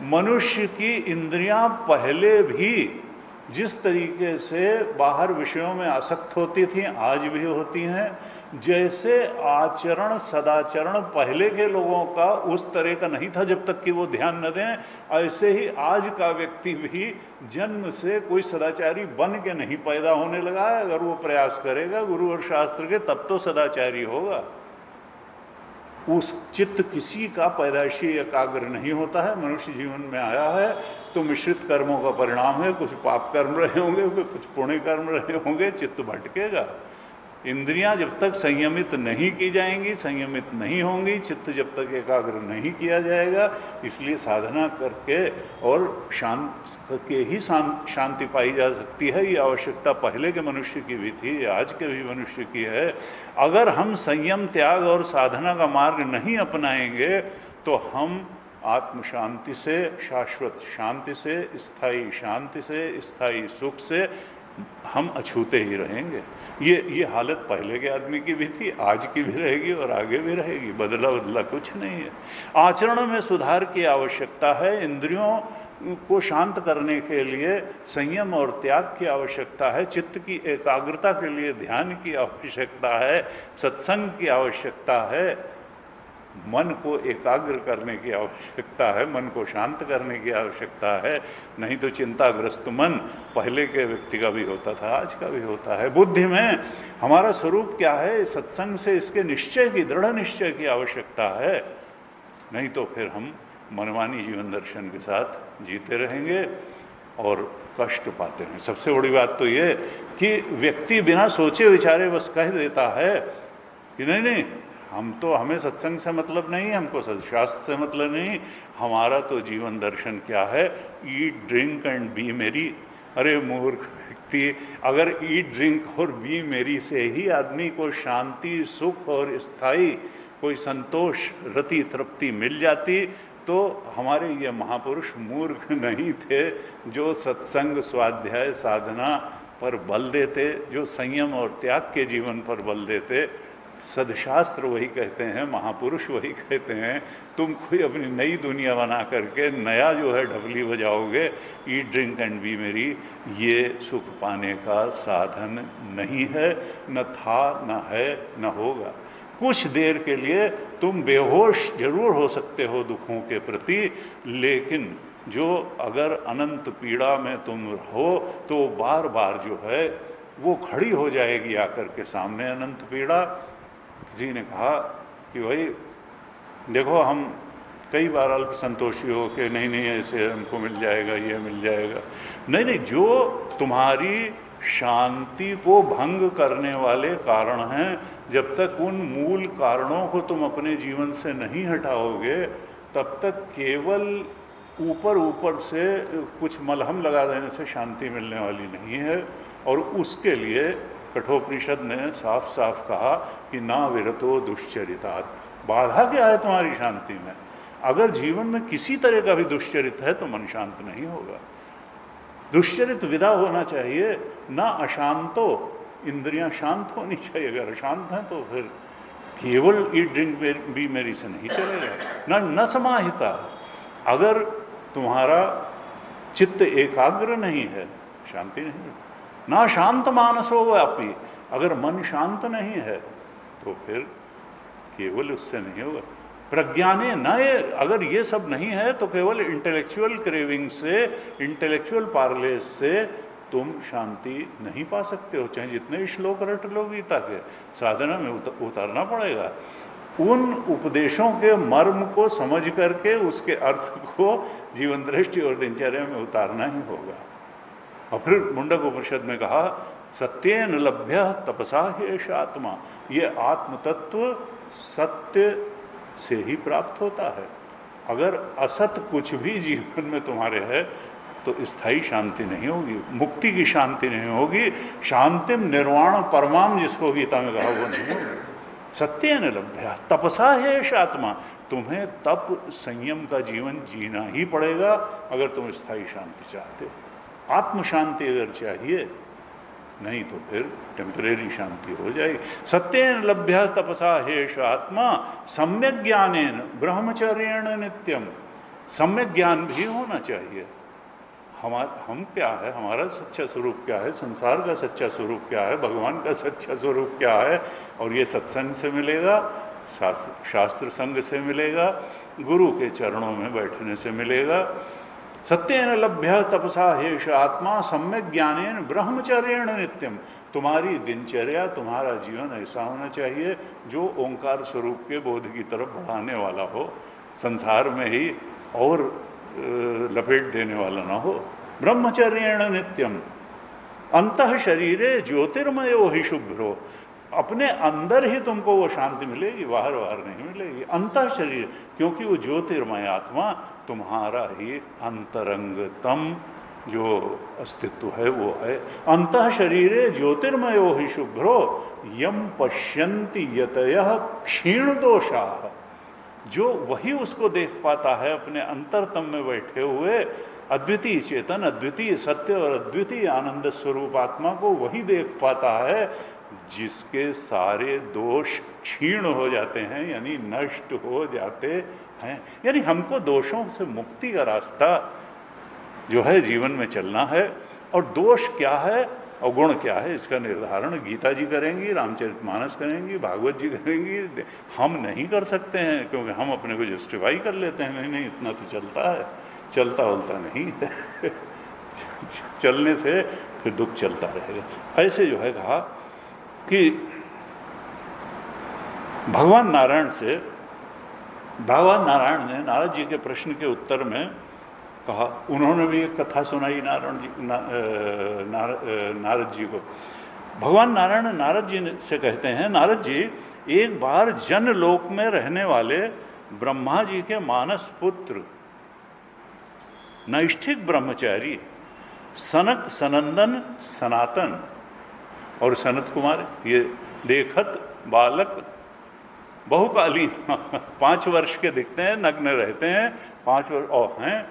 मनुष्य की इंद्रियां पहले भी जिस तरीके से बाहर विषयों में आसक्त होती थी, आज भी होती हैं। जैसे आचरण सदाचरण पहले के लोगों का उस तरह का नहीं था जब तक कि वो ध्यान न दें, ऐसे ही आज का व्यक्ति भी जन्म से कोई सदाचारी बन के नहीं पैदा होने लगा है। अगर वो प्रयास करेगा गुरु और शास्त्र के, तब तो सदाचारी होगा। उस चित्त किसी का पैदाइशी एकाग्र नहीं होता है। मनुष्य जीवन में आया है तो मिश्रित कर्मों का परिणाम है, कुछ पाप कर्म रहे होंगे, कुछ पुण्य कर्म रहे होंगे, चित्त भटकेगा। इंद्रियां जब तक संयमित नहीं की जाएंगी, संयमित नहीं होंगी, चित्त जब तक एकाग्र नहीं किया जाएगा, इसलिए साधना करके और शांत करके ही शांति पाई जा सकती है। ये आवश्यकता पहले के मनुष्य की भी थी, आज के भी मनुष्य की है। अगर हम संयम, त्याग और साधना का मार्ग नहीं अपनाएंगे तो हम आत्म शांति से, शाश्वत शांति से, स्थायी शांति से, स्थायी सुख से हम अछूते ही रहेंगे। ये हालत पहले के आदमी की भी थी, आज की भी रहेगी और आगे भी रहेगी। बदला कुछ नहीं है। आचरण में सुधार की आवश्यकता है। इंद्रियों को शांत करने के लिए संयम और त्याग की आवश्यकता है। चित्त की एकाग्रता के लिए ध्यान की आवश्यकता है, सत्संग की आवश्यकता है, मन को एकाग्र करने की आवश्यकता है, मन को शांत करने की आवश्यकता है। नहीं तो चिंताग्रस्त मन पहले के व्यक्ति का भी होता था, आज का भी होता है। बुद्धि में हमारा स्वरूप क्या है, सत्संग से इसके निश्चय की, दृढ़ निश्चय की आवश्यकता है। नहीं तो फिर हम मनमानी जीवन दर्शन के साथ जीते रहेंगे और कष्ट पाते हैं। सबसे बड़ी बात तो ये कि व्यक्ति बिना सोचे विचारे बस कह देता है कि नहीं, हमें सत्संग से मतलब नहीं, हमको शास्त्र से मतलब नहीं, हमारा तो जीवन दर्शन क्या है, ईट ड्रिंक एंड बी मेरी। अरे मूर्ख व्यक्ति, अगर ईट ड्रिंक और बी मेरी से ही आदमी को शांति, सुख और स्थायी कोई संतोष, रति, तृप्ति मिल जाती तो हमारे ये महापुरुष मूर्ख नहीं थे जो सत्संग, स्वाध्याय, साधना पर बल देते, जो संयम और त्याग के जीवन पर बल देते। सदशास्त्र वही कहते हैं, महापुरुष वही कहते हैं, तुम कोई अपनी नई दुनिया बना करके नया जो है ढबली बजाओगे, ईट ड्रिंक एंड बी मेरी, ये सुख पाने का साधन नहीं है, न था, न है, न होगा। कुछ देर के लिए तुम बेहोश जरूर हो सकते हो दुखों के प्रति, लेकिन जो अगर अनंत पीड़ा में तुम हो तो बार बार जो है वो खड़ी हो जाएगी आकर के सामने अनंत पीड़ा। किसी ने कहा कि भाई देखो, हम कई बार अल्प संतोषी हो के नहीं नहीं ऐसे हमको मिल जाएगा, ये मिल जाएगा। नहीं नहीं, जो तुम्हारी शांति को भंग करने वाले कारण हैं, जब तक उन मूल कारणों को तुम अपने जीवन से नहीं हटाओगे, तब तक केवल ऊपर ऊपर से कुछ मलहम लगा देने से शांति मिलने वाली नहीं है। और उसके लिए कठोपनिषद ने साफ साफ कहा कि ना विरतो दुश्चरितात्। बाधा क्या है तुम्हारी शांति में? अगर जीवन में किसी तरह का भी दुश्चरित है तो मन शांत नहीं होगा। दुश्चरित विदा होना चाहिए, ना अशांतो, इंद्रियां शांत होनी चाहिए। अगर अशांत हैं तो फिर केवल ईट ड्रिंक बी मेरी से नहीं चलेगा। न समाहिता, अगर तुम्हारा चित्त एकाग्र नहीं है, शांति नहीं। ना शांत मानसो व्यापी, अगर मन शांत नहीं है तो फिर केवल उससे नहीं होगा। प्रज्ञाने न, अगर ये सब नहीं है तो केवल इंटेलेक्चुअल क्रेविंग से, इंटेलेक्चुअल पार्लेस से तुम शांति नहीं पा सकते हो, चाहे जितने श्लोक रट लो गीता के। साधना में उतारना पड़ेगा, उन उपदेशों के मर्म को समझ करके उसके अर्थ को जीवन दृष्टि और दिनचर्या में उतारना ही होगा। और फिर मुंडक उपनिषद में कहा सत्येन लभ्य तपसा हेष आत्मा, ये आत्म तत्व सत्य से ही प्राप्त होता है। अगर असत कुछ भी जीवन में तुम्हारे है तो स्थायी शांति नहीं होगी, मुक्ति की शांति नहीं होगी, शांतिम निर्वाण परमाम जिसको गीता में कहा वो नहीं होगी। सत्येन लभ्य तपसा हेष आत्मा, तुम्हें तप संयम का जीवन जीना ही पड़ेगा अगर तुम स्थायी शांति चाहते हो। आत्म शांति अगर चाहिए, नहीं तो फिर टेम्परेरी शांति हो जाएगी। सत्येन लभ्य तपसा हेष आत्मा सम्यक ज्ञानेन ब्रह्मचर्येण नित्यम, सम्यक ज्ञान भी होना चाहिए। हम क्या है, हमारा सच्चा स्वरूप क्या है, संसार का सच्चा स्वरूप क्या है, भगवान का सच्चा स्वरूप क्या है, और ये सत्संग से मिलेगा, शास्त्र संग से मिलेगा, गुरु के चरणों में बैठने से मिलेगा। सत्येन लभ्य तपसा हेष आत्मा सम्यक ज्ञानेन ब्रह्मचर्येण नित्यम, तुम्हारी दिनचर्या, तुम्हारा जीवन ऐसा होना चाहिए जो ओंकार स्वरूप के बोध की तरफ बढ़ाने वाला हो, संसार में ही और लपेट देने वाला ना हो। ब्रह्मचर्येण नित्यम अंतः शरीरे ज्योतिर्मयो हि शुभ्रो, अपने अंदर ही तुमको वो शांति मिलेगी, बाहर बाहर नहीं मिलेगी। अंतः शरीर, क्योंकि वो ज्योतिर्मय आत्मा तुम्हारा ही अंतरंगतम जो अस्तित्व है वो है। अंतः शरीरे ज्योतिर्मयो हि शुभ्रो यम पश्यन्ति यतयः क्षीण दोषाः, जो वही उसको देख पाता है अपने अंतरतम में बैठे हुए अद्वितीय चेतन, अद्वितीय सत्य और अद्वितीय आनंद स्वरूप आत्मा को वही देख पाता है जिसके सारे दोष क्षीण हो जाते हैं, यानी नष्ट हो जाते हैं। यानी हमको दोषों से मुक्ति का रास्ता जो है जीवन में चलना है। और दोष क्या है और गुण क्या है इसका निर्धारण गीता जी करेंगी, रामचरितमानस करेंगी, भागवत जी करेंगी। हम नहीं कर सकते हैं क्योंकि हम अपने को जस्टिफाई कर लेते हैं, नहीं नहीं इतना तो चलता है, चलता उलता नहीं है चलने से फिर दुख चलता रहेगा। ऐसे जो है कहा कि भगवान नारायण ने नारद जी के प्रश्न के उत्तर में कहा, उन्होंने भी एक कथा सुनाई नारद जी को। भगवान नारायण नारद जी से कहते हैं, नारद जी एक बार जनलोक में रहने वाले ब्रह्मा जी के मानस पुत्र नैष्ठिक ब्रह्मचारी सनक, सनंदन, सनातन और सनत कुमार, ये देखत बालक बहुकालीन 5 वर्ष के दिखते हैं, नग्न रहते हैं, 5 वर्ष और हैं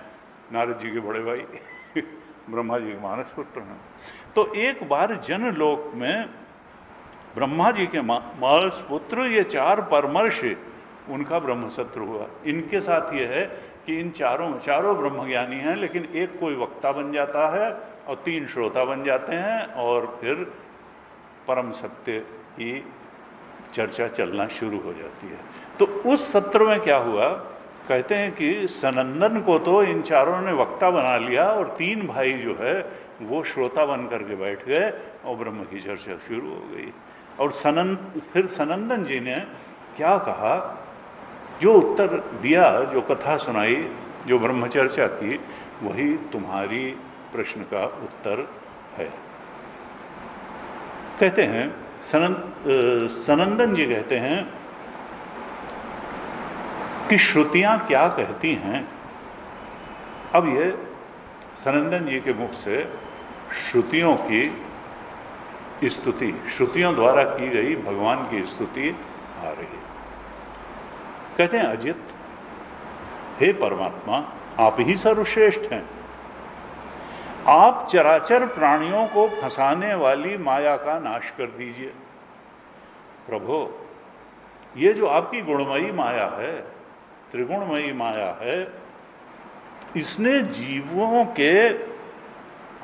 नारद जी के बड़े भाई ब्रह्मा जी के मानस पुत्र हैं। तो एक बार जनलोक में ब्रह्मा जी के मानस पुत्र ये 4 परमर्षि, उनका ब्रह्मसत्र हुआ। इनके साथ ये है कि इन चारों ब्रह्मज्ञानी हैं, लेकिन एक कोई वक्ता बन जाता है और 3 श्रोता बन जाते हैं, और फिर परम सत्य की चर्चा चलना शुरू हो जाती है। तो उस सत्र में क्या हुआ, कहते हैं कि सनंदन को तो इन चारों ने वक्ता बना लिया, और 3 भाई जो है वो श्रोता बन करके बैठ गए, और ब्रह्म की चर्चा शुरू हो गई। और फिर सनंदन जी ने क्या कहा, जो उत्तर दिया, जो कथा सुनाई, जो ब्रह्मचर्चा की, वही तुम्हारी प्रश्न का उत्तर है। कहते हैं सनंदन जी कहते हैं कि श्रुतियां क्या कहती हैं। अब ये सनंदन जी के मुख से श्रुतियों की स्तुति, श्रुतियों द्वारा की गई भगवान की स्तुति आ रही है। कहते हैं, अजित, हे परमात्मा, आप ही सर्वश्रेष्ठ हैं। आप चराचर प्राणियों को फंसाने वाली माया का नाश कर दीजिए। प्रभु, ये जो आपकी गुणमयी माया है, त्रिगुणमयी माया है, इसने जीवों के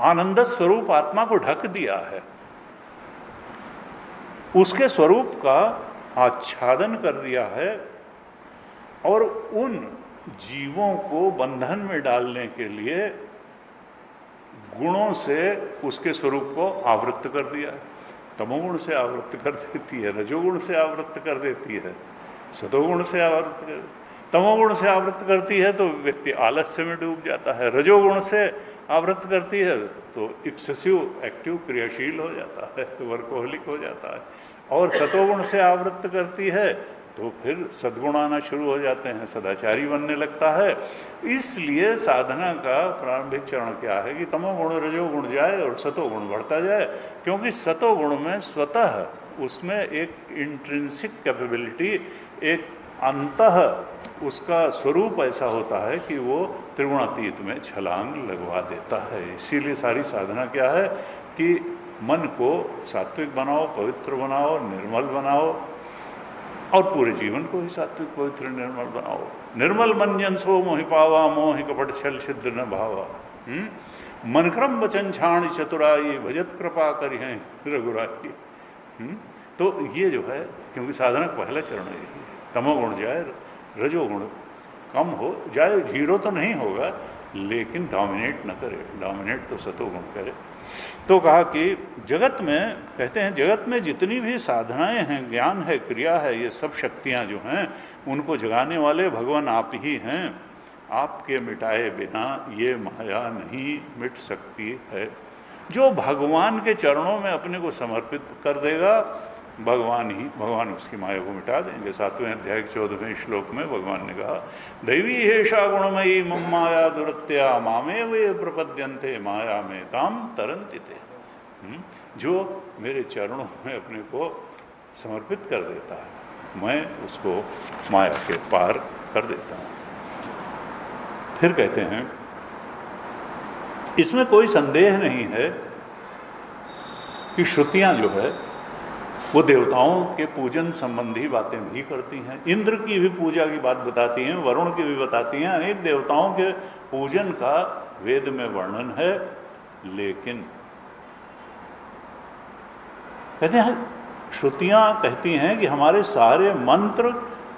आनंद स्वरूप आत्मा को ढक दिया है, उसके स्वरूप का आच्छादन कर दिया है, और उन जीवों को बंधन में डालने के लिए गुणों से उसके स्वरूप को आवृत्त कर दिया है। तमोगुण से आवृत्त कर देती है, रजोगुण से आवृत्त कर देती है, सतोगुण से आवृत्त कर, तमोगुण से आवृत्त करती है तो व्यक्ति आलस्य में डूब जाता है, रजोगुण से आवृत्त करती है तो एक्सेसिव एक्टिव क्रियाशील हो जाता है, वर्कोहलिक हो जाता है, और सतोगुण से आवृत्त करती है तो फिर सद्गुण आना शुरू हो जाते हैं, सदाचारी बनने लगता है। इसलिए साधना का प्रारंभिक चरण क्या है कि तमोगुण रजोगुण जाए और सतोगुण बढ़ता जाए, क्योंकि सतोगुण में स्वतः उसमें एक इंट्रिंसिक कैपेबिलिटी, एक अंतः उसका स्वरूप ऐसा होता है कि वो त्रिगुणातीत में छलांग लगवा देता है। इसीलिए सारी साधना क्या है कि मन को सात्विक बनाओ, पवित्र बनाओ, निर्मल बनाओ, और पूरे जीवन को ही सात्विक पवित्र निर्मल बनाओ। निर्मल मन जन सो मोहि पावा, मोहि कपट छल सिद्ध न भावा। मन क्रम वचन छाण चतुराई, भजत कृपा करि हैं रघुराई। तो ये जो है, क्योंकि साधना का पहला चरण है, तमोगुण जाए, रजोगुण कम हो जाए, 0 तो नहीं होगा, लेकिन डोमिनेट न करे, डोमिनेट तो सतोगुण करे। तो कहा कि जगत में, कहते हैं जगत में जितनी भी साधनाएं हैं, ज्ञान है, क्रिया है, ये सब शक्तियां जो हैं उनको जगाने वाले भगवान आप ही हैं। आपके मिटाए बिना ये माया नहीं मिट सकती है। जो भगवान के चरणों में अपने को समर्पित कर देगा, भगवान उसकी माया को मिटा देंगे। 7वें अध्याय 14वें श्लोक में भगवान ने कहा, दैवी हेषा गुणमयी मम माया दुरत्या मामे वे प्रपद्यन्ते माया में ताम तरन्ति ते। जो मेरे चरणों में अपने को समर्पित कर देता है, मैं उसको माया के पार कर देता हूँ। फिर कहते हैं, इसमें कोई संदेह नहीं है कि श्रुतियाँ जो है वो देवताओं के पूजन संबंधी बातें भी करती हैं। इंद्र की भी पूजा की बात बताती हैं, वरुण की भी बताती हैं, अनेक देवताओं के पूजन का वेद में वर्णन है। लेकिन कहते हैं, श्रुतियां कहती हैं कि हमारे सारे मंत्र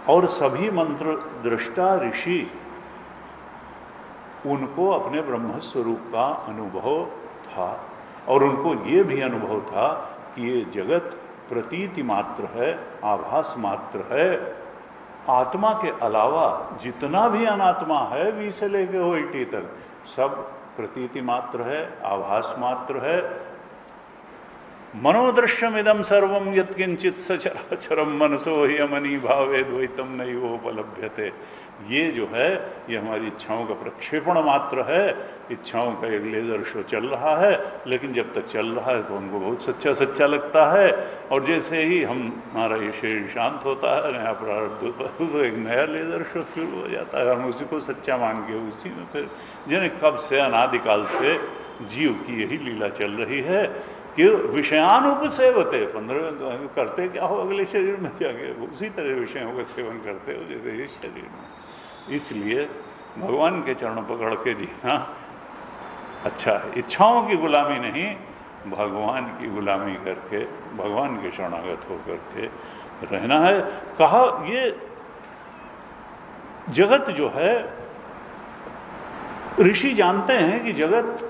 और सभी मंत्र दृष्टा ऋषि, उनको अपने ब्रह्म स्वरूप का अनुभव था, और उनको ये भी अनुभव था कि ये जगत प्रतीति मात्र है, आभास मात्र है। आत्मा के अलावा जितना भी अनात्मा है, वी से लेके ओल्टी तक, सब प्रतीति मात्र है, आभास मात्र है। मनोदृश्यमिदं सर्वं यत्किंचित सचराचरम मनसो ह्यमनी भावे द्वैतम नैवोपलभ्यते। ये जो है ये हमारी इच्छाओं का प्रक्षेपण मात्र है। इच्छाओं का एक लेजर शो चल रहा है, लेकिन जब तक चल रहा है तो हमको बहुत सच्चा सच्चा लगता है। और जैसे ही हमारा ये शरीर शांत होता है, नया प्रारब्ध तो एक नया लेजर शो शुरू हो जाता है। हम उसी को सच्चा मान के उसी में फिर जिन्हें कब से अनादिकाल से जीव की यही लीला चल रही है कि विषयानुपसेवते 15 करते क्या हो अगले शरीर में जाके उसी तरह विषयों का सेवन करते हो जैसे इस शरीर में। इसलिए भगवान के चरण पकड़ के जीना अच्छा है। इच्छाओं की गुलामी नहीं, भगवान की गुलामी करके भगवान के शरणागत होकर के रहना है। कहा ये जगत जो है, ऋषि जानते हैं कि जगत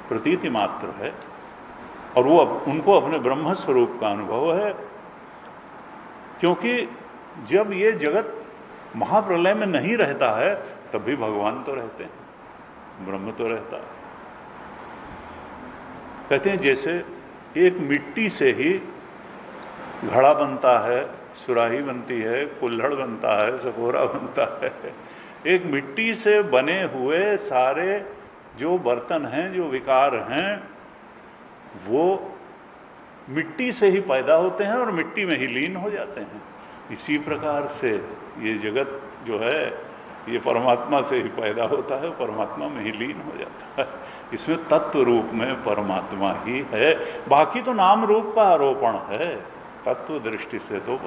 प्रतीति मात्र है और वो उनको अपने ब्रह्म स्वरूप का अनुभव है। क्योंकि जब ये जगत महाप्रलय में नहीं रहता है तब भी भगवान तो रहते हैं, ब्रह्म तो रहता है। कहते हैं जैसे एक मिट्टी से ही घड़ा बनता है, सुराही बनती है, कुल्हड़ बनता है, सकोरा बनता है। एक मिट्टी से बने हुए सारे जो बर्तन हैं, जो विकार हैं, वो मिट्टी से ही पैदा होते हैं और मिट्टी में ही लीन हो जाते हैं। इसी प्रकार से ये जगत जो है ये परमात्मा से ही पैदा होता है, परमात्मा में ही लीन हो जाता है। इसमें तत्व रूप में परमात्मा ही है, बाकी तो नाम रूप का आरोपण है। तत्व दृष्टि से तो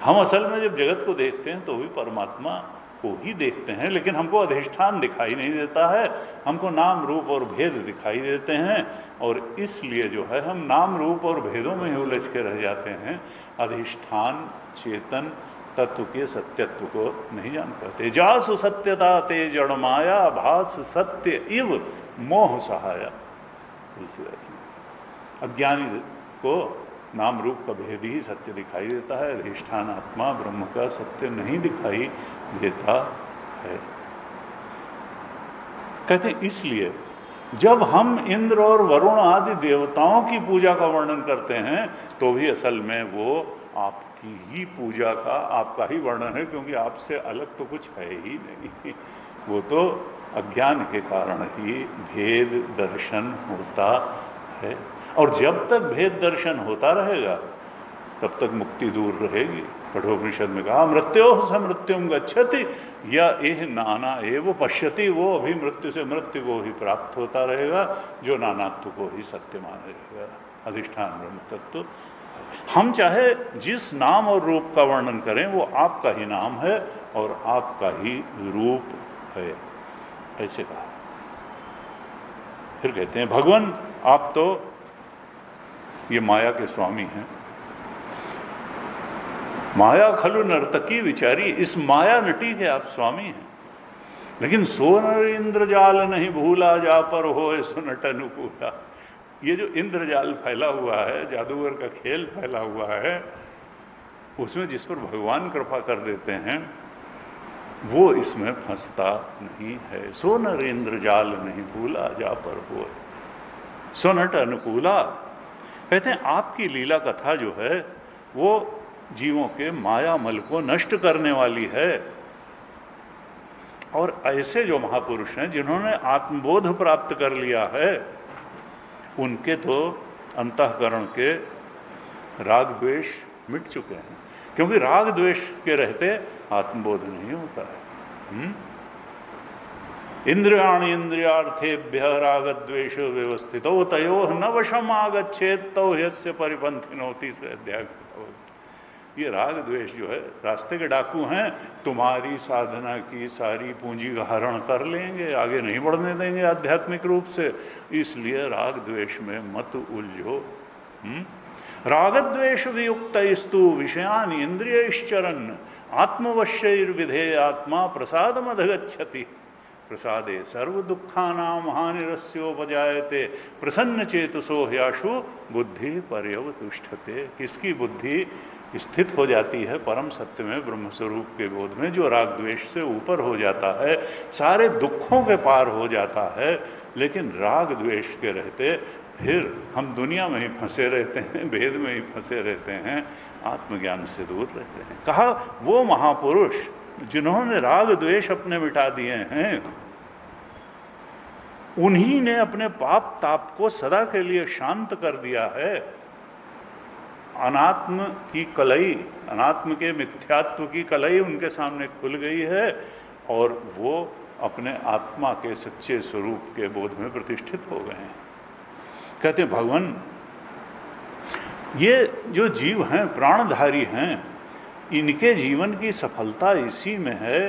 हम असल में जब जगत को देखते हैं तो भी परमात्मा को ही देखते हैं, लेकिन हमको अधिष्ठान दिखाई नहीं देता है, हमको नाम रूप और भेद दिखाई देते हैं। और इसलिए जो है हम नाम रूप और भेदों में ही उलझ के रह जाते हैं, अधिष्ठान चेतन तत्व के सत्यत्व को नहीं जान पाते। जासु सत्यता ते जड़ माया भास सत्य इव मोह सहाया। अज्ञानी को नाम रूप का भेद ही सत्य दिखाई देता है, अधिष्ठान आत्मा ब्रह्म का सत्य नहीं दिखाई देता है। कहते हैं इसलिए जब हम इंद्र और वरुण आदि देवताओं की पूजा का वर्णन करते हैं तो भी असल में वो आपकी ही पूजा का, आपका ही वर्णन है, क्योंकि आपसे अलग तो कुछ है ही नहीं। वो तो अज्ञान के कारण ही भेद दर्शन होता है। और जब तक भेद दर्शन होता रहेगा तब तक मुक्ति दूर रहेगी। कठोपनिषद में कहा मृत्योः स मृत्युम गच्छति या एह नाना एव पश्यति। वो अभी मृत्यु से मृत्यु को ही प्राप्त होता रहेगा जो नानात्व को ही सत्य मानेगा। अधिष्ठान ब्रह्म तत्व हम चाहे जिस नाम और रूप का वर्णन करें वो आपका ही नाम है और आपका ही रूप है, ऐसे कहा। फिर कहते हैं भगवान आप तो ये माया के स्वामी हैं। माया खलु नर्तकी विचारी, इस माया नटी के आप स्वामी हैं। लेकिन सोनर इंद्रजाल नहीं भूला जा पर होए सुनट अनुकूला। ये जो इंद्रजाल फैला हुआ है, जादूगर का खेल फैला हुआ है, उसमें जिस पर भगवान कृपा कर देते हैं वो इसमें फंसता नहीं है। सोनर इंद्रजाल नहीं भूला जा पर होए सुनट अनुकूला। कहते हैं आपकी लीला कथा जो है वो जीवों के माया मल को नष्ट करने वाली है। और ऐसे जो महापुरुष हैं जिन्होंने आत्मबोध प्राप्त कर लिया है उनके तो अंतःकरण के राग द्वेष मिट चुके हैं, क्योंकि राग द्वेष के रहते आत्मबोध नहीं होता है। इंद्रियाणि इंद्रियार्थेभ्य रागद्वेष व्यवस्थितो तयोः न वशम आगच्छेत् तौ ह्यस्य परिपन्थिनो। तीसरे अध्याय। ये राग द्वेष जो है रास्ते के डाकू हैं, तुम्हारी साधना की सारी पूंजी का हरण कर लेंगे, आगे नहीं बढ़ने देंगे आध्यात्मिक रूप से। इसलिए राग द्वेष में मत उलझो। रागद्वेष वियुक्तस्तु विषयान इंद्रियश्चरन् आत्मवश्यैर्विधेय आत्मा प्रसादमधिगच्छति। प्रसादे सर्व दुखानां हानिरस्योपजायते प्रसन्न चेतसो ह्याशु बुद्धि पर्यवतुष्ठते। किसकी बुद्धि स्थित हो जाती है परम सत्य में, ब्रह्म स्वरूप के बोध में, जो राग द्वेष से ऊपर हो जाता है, सारे दुखों के पार हो जाता है। लेकिन राग द्वेष के रहते फिर हम दुनिया में ही फंसे रहते हैं, भेद में ही फंसे रहते हैं, आत्मज्ञान से दूर रहते हैं। कहा वो महापुरुष जिन्होंने राग द्वेष अपने मिटा दिए हैं, उन्हीं ने अपने पाप ताप को सदा के लिए शांत कर दिया है। अनात्म की कलई, अनात्म के मिथ्यात्व की कलई उनके सामने खुल गई है और वो अपने आत्मा के सच्चे स्वरूप के बोध में प्रतिष्ठित हो गए हैं। कहते हैं भगवान, ये जो जीव हैं, प्राणधारी हैं, इनके जीवन की सफलता इसी में है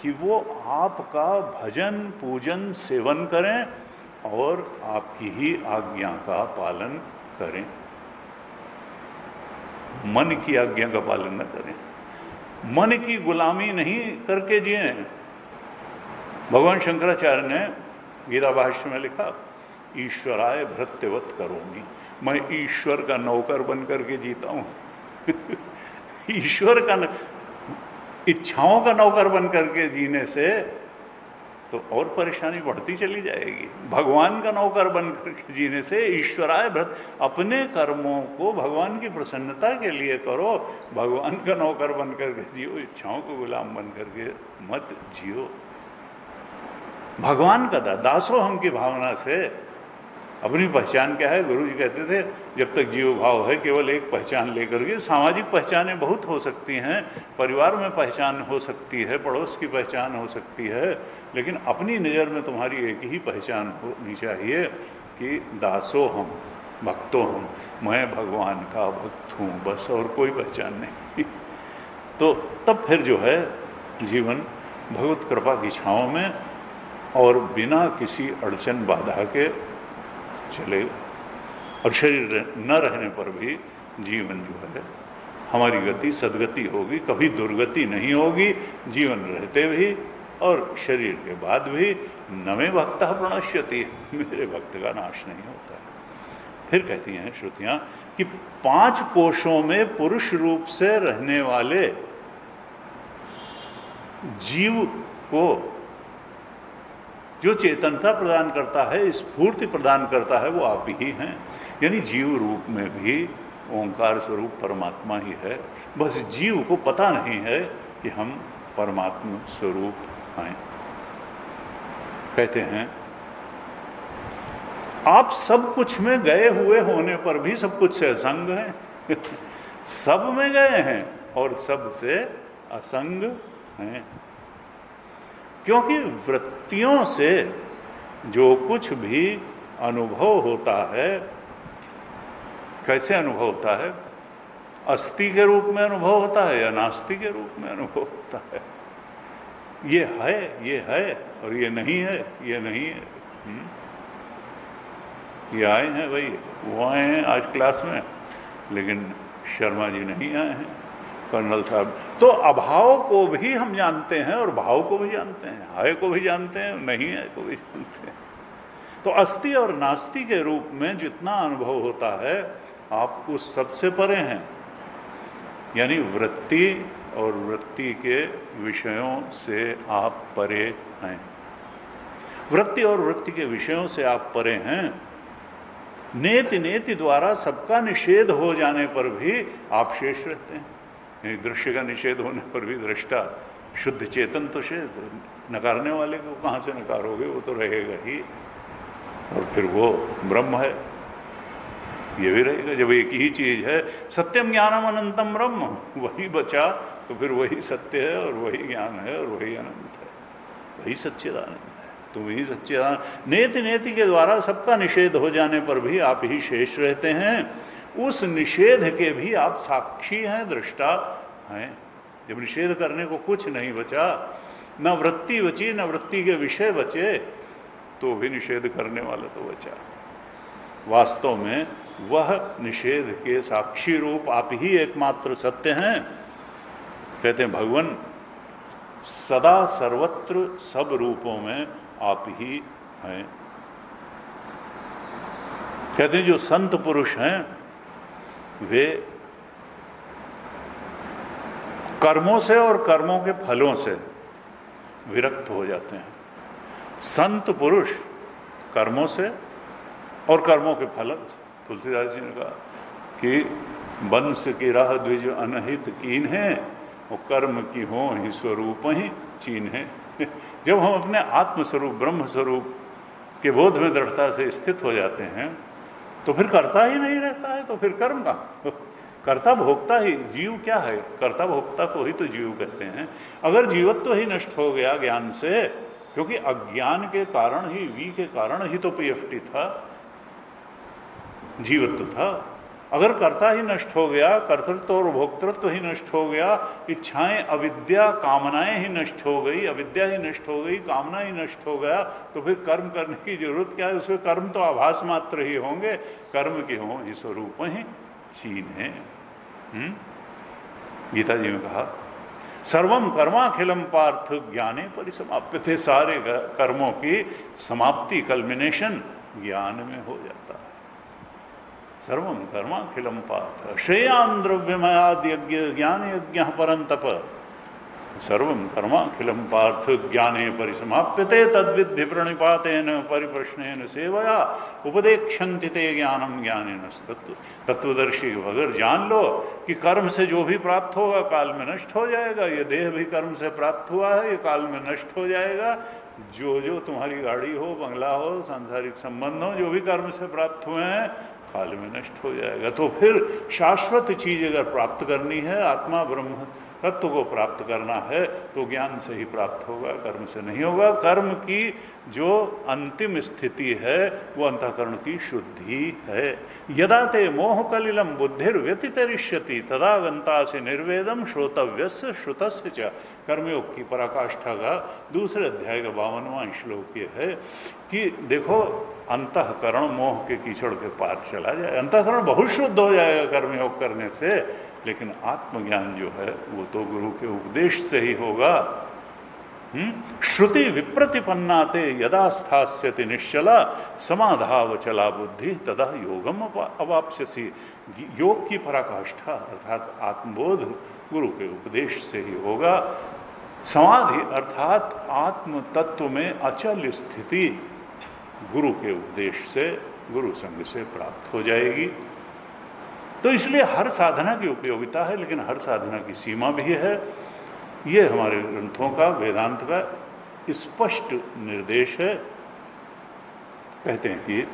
कि वो आपका भजन पूजन सेवन करें और आपकी ही आज्ञा का पालन करें, मन की आज्ञा का पालन न करें, मन की गुलामी नहीं करके जिए। भगवान शंकराचार्य ने गीता भाष्य में लिखा, ईश्वराय भृत्यवत करोमि, मैं ईश्वर का नौकर बन करके जीता हूं। ईश्वर का इच्छाओं का नौकर बन करके जीने से तो और परेशानी बढ़ती चली जाएगी। भगवान का नौकर बन करके जीने से ईश्वराय भृत, अपने कर्मों को भगवान की प्रसन्नता के लिए करो, भगवान का नौकर बन करके जियो, इच्छाओं को गुलाम बन करके मत जियो। भगवान का दासोहम की भावना से अपनी पहचान क्या है, गुरु जी कहते थे जब तक जीव भाव है केवल एक पहचान लेकर के, सामाजिक पहचानें बहुत हो सकती हैं, परिवार में पहचान हो सकती है, पड़ोस की पहचान हो सकती है, लेकिन अपनी नज़र में तुम्हारी एक ही पहचान होनी चाहिए कि दासो हम, भक्तो हम, मैं भगवान का भक्त हूँ, बस और कोई पहचान नहीं। तो तब फिर जो है जीवन भगवत कृपा की छाँव में और बिना किसी अड़चन बाधा के चलेगा, और शरीर न रहने पर भी जीवन जो है हमारी गति सदगति होगी, कभी दुर्गति नहीं होगी, जीवन रहते भी और शरीर के बाद भी। नमे भक्तः प्रणश्यति, मेरे भक्त का नाश नहीं होता है। फिर कहती हैं श्रुतियां कि 5 कोशों में पुरुष रूप से रहने वाले जीव को जो चेतनता प्रदान करता है, स्फूर्ति प्रदान करता है, वो आप ही हैं। यानी जीव रूप में भी ओंकार स्वरूप परमात्मा ही है, बस जीव को पता नहीं है कि हम परमात्मा स्वरूप हैं। कहते हैं आप सब कुछ में गए हुए होने पर भी सब कुछ से असंग हैं। सब में गए हैं और सब से असंग हैं, क्योंकि वृत्तियों से जो कुछ भी अनुभव होता है, कैसे अनुभव होता है? अस्थि के रूप में अनुभव होता है या नास्ति के रूप में अनुभव होता है? ये है और ये नहीं है, ये नहीं है। ये आए हैं भाई, वो आए हैं आज क्लास में, लेकिन शर्मा जी नहीं आए हैं, कर्नल साहब। तो अभाव को भी हम जानते हैं और भाव को भी जानते हैं, है को भी जानते हैं, नहीं है को भी जानते हैं। तो अस्थि और नास्ति के रूप में जितना अनुभव होता है आप उस सबसे परे हैं। यानी वृत्ति और वृत्ति के विषयों से आप परे हैं। वृत्ति और वृत्ति के विषयों से आप परे हैं। नेति नेति द्वारा सबका निषेध हो जाने पर भी आप शेष रहते हैं। यानी दृश्य का निषेध होने पर भी दृष्टा शुद्ध चेतन तो शेष, नकारने वाले को कहाँ से नकारोगे, वो तो रहेगा ही, और फिर वो ब्रह्म है, ये भी रहेगा। जब एक ही चीज है, सत्यम ज्ञानम अनंतम ब्रह्म, वही बचा तो फिर वही सत्य है और वही ज्ञान है और वही अनंत है, वही सच्चिदानंद है। तो वही सच्चिदानंद, नेति नेति के द्वारा सबका निषेध हो जाने पर भी आप ही शेष रहते हैं। उस निषेध के भी आप साक्षी हैं, दृष्टा हैं। जब निषेध करने को कुछ नहीं बचा, न वृत्ति बची न वृत्ति के विषय बचे, तो भी निषेध करने वाला तो बचा। वास्तव में वह निषेध के साक्षी रूप आप ही एकमात्र सत्य हैं। कहते हैं भगवान सदा सर्वत्र सब रूपों में आप ही हैं। कहते हैं जो संत पुरुष हैं वे कर्मों से और कर्मों के फलों से विरक्त हो जाते हैं। संत पुरुष कर्मों से और कर्मों के फल, तुलसीदास जी ने कहा कि वंश की राह द्विज अनहित कीन है, और कर्म की हो ही स्वरूप ही चीन है। जब हम अपने आत्मस्वरूप ब्रह्म स्वरूप के बोध में दृढ़ता से स्थित हो जाते हैं तो फिर कर्ता ही नहीं रहता है, तो फिर कर्म का कर्ता भोक्ता ही, जीव क्या है, कर्ता भोक्ता को ही तो जीव कहते हैं। अगर जीवत्व ही नष्ट हो गया ज्ञान से, क्योंकि अज्ञान के कारण ही, वी के कारण ही तो पीएफटी था, जीवत्व था। अगर कर्ता ही नष्ट हो गया, कर्तृत्व और भोक्तृत्व ही नष्ट हो गया, इच्छाएं, अविद्या, कामनाएं ही नष्ट हो गई, अविद्या ही नष्ट हो गई, कामना ही नष्ट हो गया, तो फिर कर्म करने की जरूरत क्या है? उसके कर्म तो आभास मात्र ही होंगे, कर्म के हों ही स्वरूप ही चीन है। गीता जी में कहा सर्वम कर्माखिलम पार्थ ज्ञाने परिसमाप्य थे, सारे कर्मों की समाप्ति, कल्मिनेशन ज्ञान में हो जाता है। सर्वम कर्माखिलम पार्थ श्रेयान द्रव्यमयाद यज्ञ ज्ञान यज्ञ परंतप, सर्वम कर्माखिलम पार्थ ज्ञाने परिसमाप्यते तद्विद्धि प्रणिपातेन परिप्रश्नेन सेवया उपदेक्षन्ति ते ज्ञानम ज्ञानेन तत्व। तत्वदर्शी अगर जान लो कि कर्म से जो भी प्राप्त होगा काल में नष्ट हो जाएगा, ये देह भी कर्म से प्राप्त हुआ है, ये काल में नष्ट हो जाएगा, जो जो तुम्हारी गाड़ी हो, बंगला हो, सांसारिक संबंध हो, जो भी कर्म से प्राप्त हुए हैं काल में नष्ट हो जाएगा। तो फिर शाश्वत चीज अगर प्राप्त करनी है, आत्मा ब्रह्म तत्व को प्राप्त करना है, तो ज्ञान से ही प्राप्त होगा, कर्म से नहीं होगा। कर्म की जो अंतिम स्थिति है वो अंतःकरण की शुद्धि है। यदा ते मोह कलिलम बुद्धिर व्यतितरिष्यति तदा गंतासि निर्वेदम श्रोतव्यस्य श्रुतस्य च। कर्मयोग की पराकाष्ठा का दूसरे अध्याय का 52वां श्लोक ये है कि देखो अंतःकरण मोह के कीचड़ के पार चला जाए, अंतःकरण बहुत शुद्ध हो जाएगा कर्मयोग करने से, लेकिन आत्मज्ञान जो है वो तो गुरु के उपदेश से ही होगा। श्रुति विप्रतिपन्नाते यदा स्थास्यति निश्चला समाधावचला बुद्धि तदा योगम अवाप्स्यसि। योग की पराकाष्ठा अर्थात आत्मबोध गुरु के उपदेश से ही होगा। समाधि अर्थात आत्म तत्व में अचल स्थिति गुरु के उपदेश से, गुरु संग से प्राप्त हो जाएगी। तो इसलिए हर साधना की उपयोगिता है, लेकिन हर साधना की सीमा भी है। ये हमारे ग्रंथों का, वेदांत का स्पष्ट निर्देश है। कहते हैं कि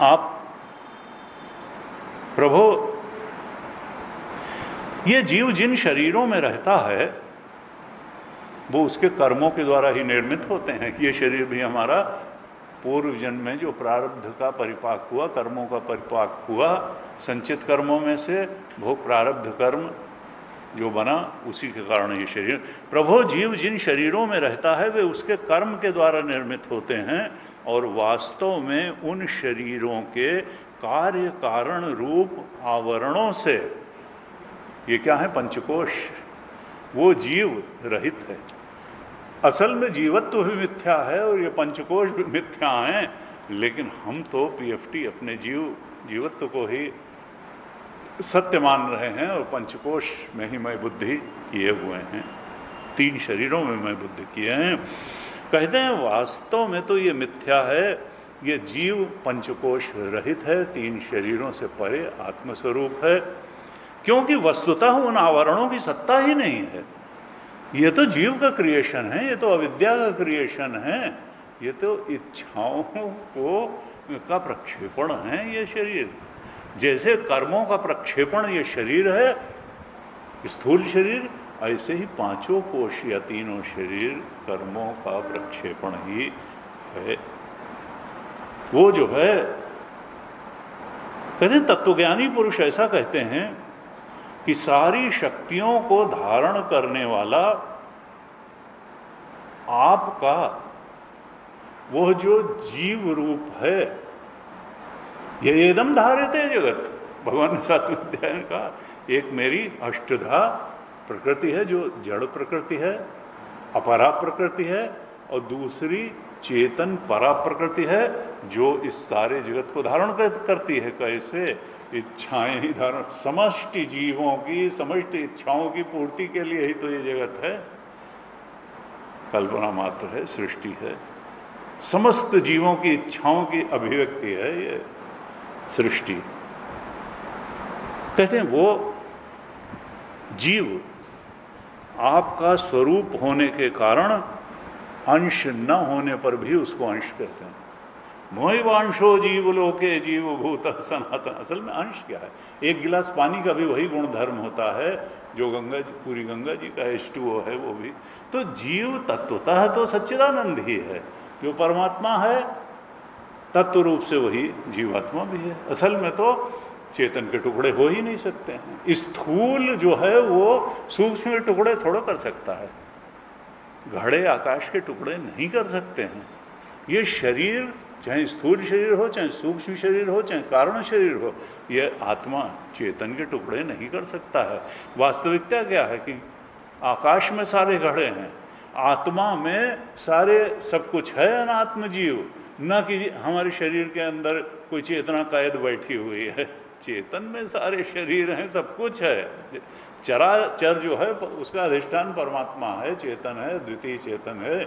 आप प्रभु, ये जीव जिन शरीरों में रहता है वो उसके कर्मों के द्वारा ही निर्मित होते हैं। ये शरीर भी हमारा पूर्व जन्म में जो प्रारब्ध का परिपाक हुआ, कर्मों का परिपाक हुआ, संचित कर्मों में से भोग प्रारब्ध कर्म जो बना, उसी के कारण ये शरीर। प्रभु, जीव जिन शरीरों में रहता है वे उसके कर्म के द्वारा निर्मित होते हैं, और वास्तव में उन शरीरों के कार्य कारण रूप आवरणों से, ये क्या है, पंचकोश, वो जीव रहित है। असल में जीवत्व भी मिथ्या है और ये पंचकोश भी मिथ्या हैं, लेकिन हम तो पीएफटी अपने जीवत्व को ही सत्य मान रहे हैं और पंचकोश में ही मैं बुद्धि किए हुए हैं, 3 शरीरों में मैं बुद्धि किए हैं। कहते हैं वास्तव में तो ये मिथ्या है, ये जीव पंचकोश रहित है, 3 शरीरों से परे आत्मस्वरूप है, क्योंकि वस्तुतः उन आवरणों की सत्ता ही नहीं है। ये तो जीव का क्रिएशन है, ये तो अविद्या का क्रिएशन है, ये तो इच्छाओं का प्रक्षेपण है ये शरीर। जैसे कर्मों का प्रक्षेपण ये शरीर है, स्थूल शरीर, ऐसे ही 5 कोश या 3 शरीर कर्मों का प्रक्षेपण ही है। वो जो है, कहते हैं तत्वज्ञानी पुरुष ऐसा कहते हैं कि सारी शक्तियों को धारण करने वाला आपका वह जो जीव रूप है, ये एकदम धारिते जगत। भगवान ने 7वें अध्याय में कहा, एक मेरी अष्टधा प्रकृति है जो जड़ प्रकृति है, अपरा प्रकृति है, और दूसरी चेतन परा प्रकृति है जो इस सारे जगत को धारण करती है। कैसे? इच्छाएं ही धारण, समष्टि जीवों की समष्टि इच्छाओं की पूर्ति के लिए ही तो ये जगत है, कल्पना मात्र है, सृष्टि है। समस्त जीवों की इच्छाओं की अभिव्यक्ति है ये सृष्टि। कहते हैं वो जीव आपका स्वरूप होने के कारण अंश न होने पर भी उसको अंश कहते हैं। मोहिवांशो जीव लोके जीव भूत सनातन। असल में अंश क्या है? एक गिलास पानी का भी वही गुण धर्म होता है जो गंगा जी, पूरी गंगा जी का H2O है वो भी। तो जीव तत्वतः तो सच्चिदानंद ही है, जो परमात्मा है तत्व रूप से वही जीवात्मा भी है। असल में तो चेतन के टुकड़े हो ही नहीं सकते हैं। स्थूल जो है वो सूक्ष्म के टुकड़े थोड़ा कर सकता है, घड़े आकाश के टुकड़े नहीं कर सकते हैं। ये शरीर, चाहे स्थूल शरीर हो, चाहे सूक्ष्म शरीर हो, चाहे कारण शरीर हो, ये आत्मा चेतन के टुकड़े नहीं कर सकता है। वास्तविकता क्या है कि आकाश में सारे घड़े हैं, आत्मा में सारे सब कुछ है अनात्म जीव, न कि हमारे शरीर के अंदर कोई चेतना कैद बैठी हुई है। चेतन में सारे शरीर हैं, सब कुछ है। चराचर जो है उसका अधिष्ठान परमात्मा है, चेतन है, द्वितीय चेतन है।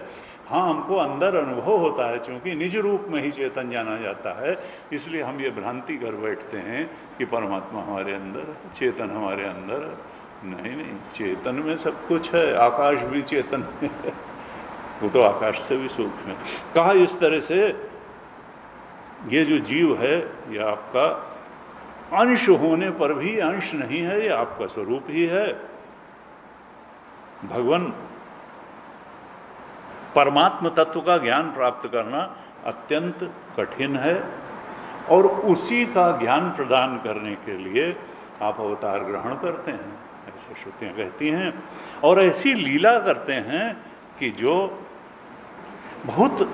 हाँ, हमको अंदर अनुभव होता है, चूंकि निज रूप में ही चेतन जाना जाता है, इसलिए हम ये भ्रांति कर बैठते हैं कि परमात्मा हमारे अंदर है, चेतन हमारे अंदर है। नहीं नहीं, चेतन में सब कुछ है। आकाश भी चेतन में है, वो तो आकाश से भी सूक्ष्म है। कहा इस तरह से ये जो जीव है ये आपका अंश होने पर भी अंश नहीं है, ये आपका स्वरूप ही है। भगवान परमात्म तत्व का ज्ञान प्राप्त करना अत्यंत कठिन है, और उसी का ज्ञान प्रदान करने के लिए आप अवतार ग्रहण करते हैं, ऐसे श्रुतियाँ कहती हैं। और ऐसी लीला करते हैं कि जो बहुत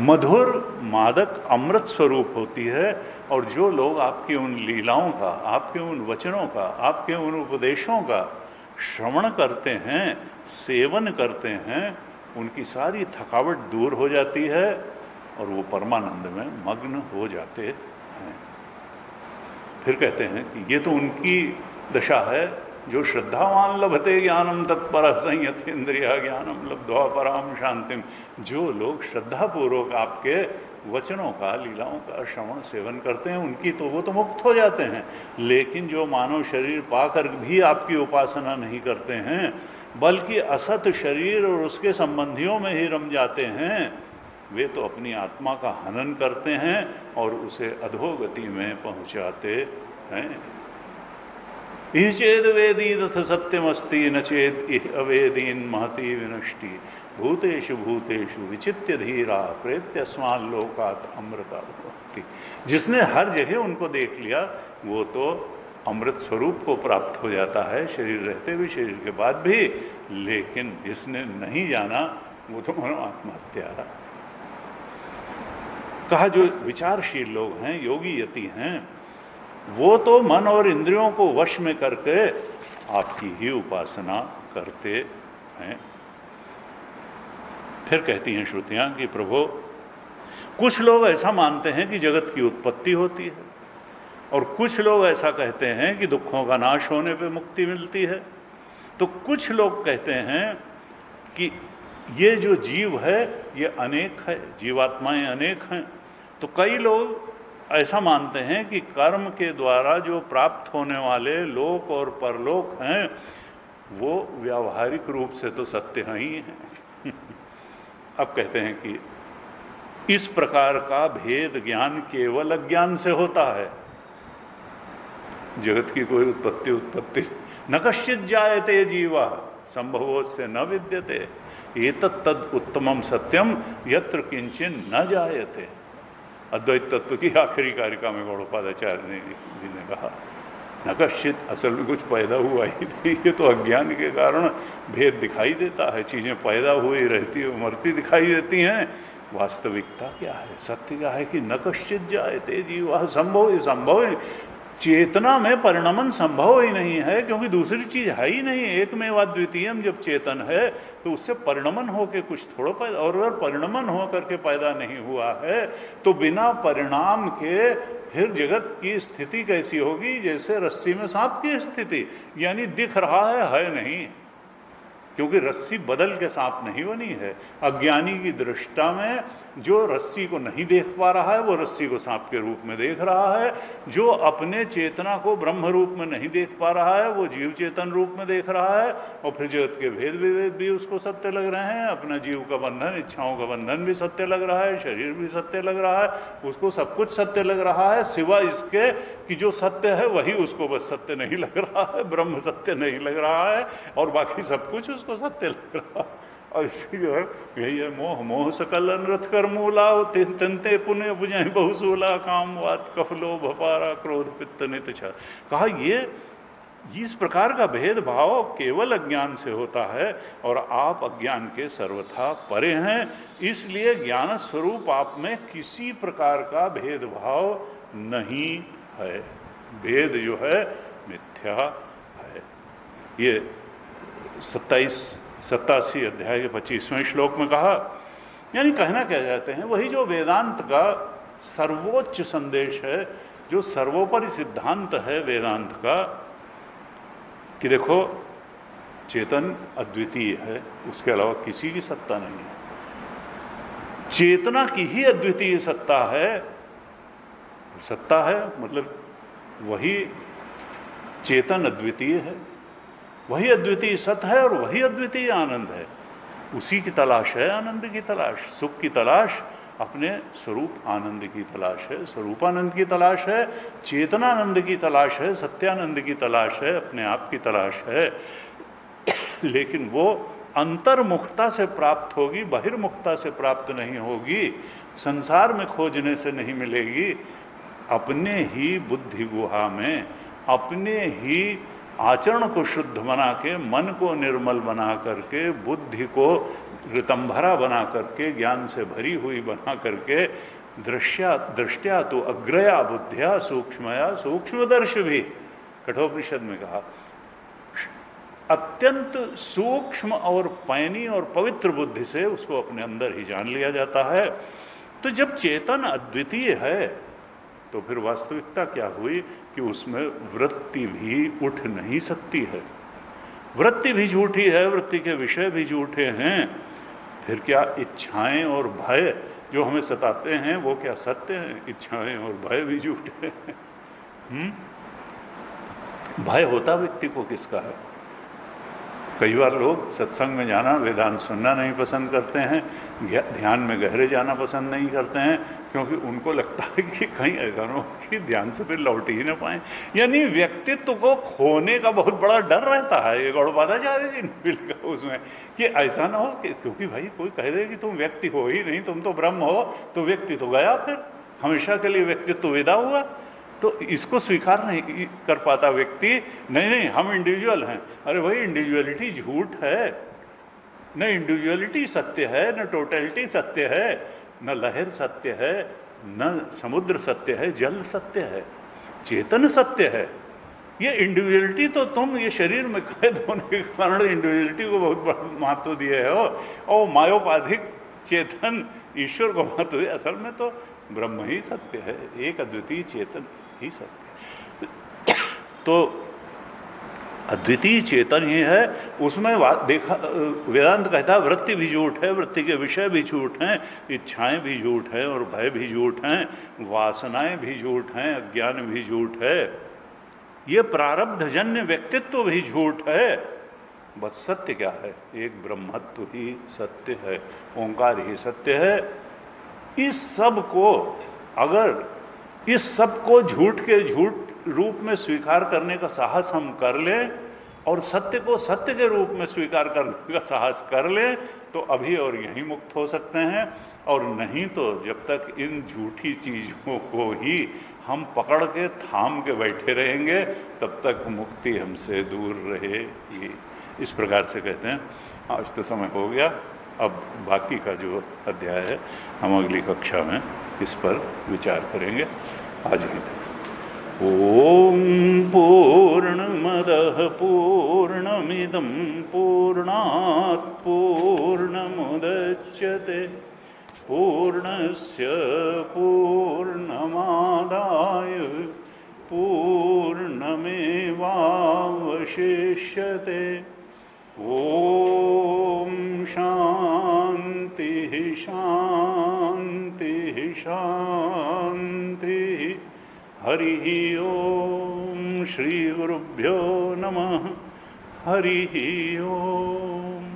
मधुर मादक अमृत स्वरूप होती है, और जो लोग आपकी उन लीलाओं का, आपके उन वचनों का, आपके उन उपदेशों का श्रवण करते हैं, सेवन करते हैं, उनकी सारी थकावट दूर हो जाती है और वो परमानंद में मग्न हो जाते हैं। फिर कहते हैं कि ये तो उनकी दशा है जो श्रद्धावान लभते ज्ञानम तत्पर संयत इंद्रिया ज्ञानम लब्ध्वा पराम शांतिम। जो लोग श्रद्धापूर्वक आपके वचनों का, लीलाओं का श्रवण सेवन करते हैं, उनकी तो वो तो मुक्त हो जाते हैं। लेकिन जो मानव शरीर पाकर भी आपकी उपासना नहीं करते हैं, बल्कि असत शरीर और उसके संबंधियों में ही रम जाते हैं, वे तो अपनी आत्मा का हनन करते हैं और उसे अधोगति में पहुंचाते हैं। इह चेद वेदी तथ सत्यमस्ति न चेद इह अवेदीन महती विनष्टि भूतेषु भूतेषु विचित्य धीरा प्रेत्यस्मान् लोकात् अमृता भवति। जिसने हर जगह उनको देख लिया वो तो अमृत स्वरूप को प्राप्त हो जाता है, शरीर रहते हुए, शरीर के बाद भी। लेकिन जिसने नहीं जाना वो तो मनो आत्महत्या। कहा जो विचारशील लोग हैं, योगी यति हैं, वो तो मन और इंद्रियों को वश में करके आपकी ही उपासना करते हैं। फिर कहती हैं श्रुतियां कि प्रभु, कुछ लोग ऐसा मानते हैं कि जगत की उत्पत्ति होती है, और कुछ लोग ऐसा कहते हैं कि दुखों का नाश होने पे मुक्ति मिलती है। तो कुछ लोग कहते हैं कि ये जो जीव है ये अनेक है, जीवात्माएं अनेक हैं। तो कई लोग ऐसा मानते हैं कि कर्म के द्वारा जो प्राप्त होने वाले लोक और परलोक हैं वो व्यावहारिक रूप से तो सत्य ही हैं। अब कहते हैं कि इस प्रकार का भेद ज्ञान केवल अज्ञान से होता है। जगत की कोई उत्पत्ति न कश्चित जायते जीवा संभवोस्य न विद्यते एतत् तद उत्तमम सत्यम यत्र किंचन न जायते। अद्वैत तत्व की आखिरी कारिका में गौड़पादाचार्य जी ने कहा न कश्चित, असल में कुछ पैदा हुआ ही नहीं, ये तो अज्ञान के कारण भेद दिखाई देता है। चीज़ें पैदा हुई रहती है, मरती दिखाई देती हैं। वास्तविकता क्या है, सत्य क्या है कि न कश्चित जायते जीवा संभव चेतना में परिणमन संभव ही नहीं है, क्योंकि दूसरी चीज है ही नहीं। एक में व द्वितीयम जब चेतन है तो उससे परिणमन होकर कुछ थोड़ा पैदा, और अगर परिणमन होकर के पैदा नहीं हुआ है तो बिना परिणाम के फिर जगत की स्थिति कैसी होगी? जैसे रस्सी में सांप की स्थिति, यानी दिख रहा है नहीं। क्योंकि रस्सी बदल के सांप नहीं बनी है। अज्ञानी की दृष्टा में जो रस्सी को नहीं देख पा रहा है वो रस्सी को सांप के रूप में देख रहा है, जो अपने चेतना को ब्रह्म रूप में नहीं देख पा रहा है वो जीव चेतन रूप में देख रहा है, और फिर जगत के भेद विभेद भी उसको सत्य लग रहे हैं, अपना जीव का बंधन, इच्छाओं का बंधन भी सत्य लग रहा है, शरीर भी सत्य लग रहा है, उसको सब कुछ सत्य लग रहा है, सिवाय इसके कि जो सत्य है वही उसको बस सत्य नहीं लग रहा है, ब्रह्म सत्य नहीं लग रहा है, और बाकी सब कुछ उसको सत्य लग रहा है। और जो है यही है मोह, मोह सकल अनरथ कर मूला, तंते पुण्य बुझाएं बहुसूला, कामवाद कफलो भपारा क्रोध पित्त नित छा। कहा ये इस प्रकार का भेदभाव केवल अज्ञान से होता है, और आप अज्ञान के सर्वथा परे हैं, इसलिए ज्ञान स्वरूप आप में किसी प्रकार का भेदभाव नहीं है, भेद जो है मिथ्या है। ये 87 अध्याय के 25वें श्लोक में कहा। यानी कहना क्या चाहते हैं, वही जो वेदांत का सर्वोच्च संदेश है, जो सर्वोपरि सिद्धांत है वेदांत का, कि देखो चेतन अद्वितीय है, उसके अलावा किसी की सत्ता नहीं है, चेतना की ही अद्वितीय सत्ता है। सत्ता है मतलब वही चेतन अद्वितीय है, वही अद्वितीय सत्य है, और वही अद्वितीय आनंद है। उसी की तलाश है, आनंद की तलाश, सुख की तलाश, अपने स्वरूप आनंद की तलाश है, स्वरूपानंद की तलाश है, चेतनानंद की तलाश है, सत्यानंद की तलाश है, अपने आप की तलाश है। लेकिन वो अंतर्मुखता से प्राप्त होगी, बहिर्मुखता से प्राप्त नहीं होगी, संसार में खोजने से नहीं मिलेगी। अपने ही बुद्धि गुहा में, अपने ही आचरण को शुद्ध बना के, मन को निर्मल बना करके, बुद्धि को ऋतंभरा बना करके, ज्ञान से भरी हुई बना करके, दृष्टया तो अग्रया बुद्धिया सूक्ष्मया सूक्ष्मदर्श भी कठोपनिषद में कहा, अत्यंत सूक्ष्म और पैनी और पवित्र बुद्धि से उसको अपने अंदर ही जान लिया जाता है। तो जब चेतन अद्वितीय है तो फिर वास्तविकता क्या हुई कि उसमें वृत्ति भी उठ नहीं सकती है, वृत्ति भी झूठी है, वृत्ति के विषय भी झूठे हैं। फिर क्या इच्छाएं और भय जो हमें सताते हैं वो क्या सत्य हैं? इच्छाएं और भय भी झूठे हैं। भय होता व्यक्ति को किसका है? कई बार लोग सत्संग में जाना, वेदांत सुनना नहीं पसंद करते हैं, ध्यान में गहरे जाना पसंद नहीं करते हैं, क्योंकि उनको लगता है कि कहीं ऐसा हो कि ध्यान से फिर लौट ही ना पाए। यानी व्यक्तित्व को खोने का बहुत बड़ा डर रहता है। ये गौड़बादाचार्य जी ने लिखा उसमें कि ऐसा ना हो कि, क्योंकि भाई कोई कह दे कि तुम व्यक्ति हो ही नहीं, तुम तो ब्रह्म हो, तो व्यक्ति तो गया, फिर हमेशा के लिए व्यक्तित्व विदा हुआ। तो इसको स्वीकार नहीं कर पाता व्यक्ति, नहीं नहीं हम इंडिविजुअल हैं। अरे भाई इंडिविजुअलिटी झूठ है, न इंडिविजुअलिटी सत्य है, न टोटलिटी सत्य है, न लहर सत्य है, न समुद्र सत्य है, जल सत्य है, चेतन सत्य है। ये इंडिविजुअलिटी तो तुम ये शरीर में कैद होने के कारण इंडिविजुअलिटी को बहुत बड़ा महत्व दिए हो, और मायोपाधिक चेतन ईश्वर को महत्व दिया। असल में तो ब्रह्म ही सत्य है, एक अद्वितीय चेतन ही सत्य। तो अद्वितीय चेतन ही है, उसमें देखा वेदांत कहता है वृत्ति भी झूठ है, वृत्ति के विषय भी झूठ हैं, इच्छाएं भी झूठ हैं, और भय भी झूठ हैं, वासनाएं भी झूठ हैं, अज्ञान भी झूठ है, ये प्रारब्धजन्य व्यक्तित्व भी झूठ है। बस सत्य क्या है? एक ब्रह्मत्व ही सत्य है, ओंकार ही सत्य है। इस सब को अगर इस सब को झूठ के झूठ रूप में स्वीकार करने का साहस हम कर लें, और सत्य को सत्य के रूप में स्वीकार करने का साहस कर लें, तो अभी और यहीं मुक्त हो सकते हैं। और नहीं तो जब तक इन झूठी चीज़ों को ही हम पकड़ के थाम के बैठे रहेंगे, तब तक मुक्ति हमसे दूर रहेगी। इस प्रकार से कहते हैं। आज तो समय हो गया, अब बाकी का जो अध्याय है हम अगली कक्षा में इस पर विचार करेंगे। आज ही ओम पूर्णमदः पूर्णमिदं पूर्णात् पूर्णमुदच्यते पूर्णस्य पूर्णमादाय पूर्णमेवावशिष्यते। ओम शांति शांति शांति। हरि ओम। श्री गुरुभ्यो नमः। हरि ओम।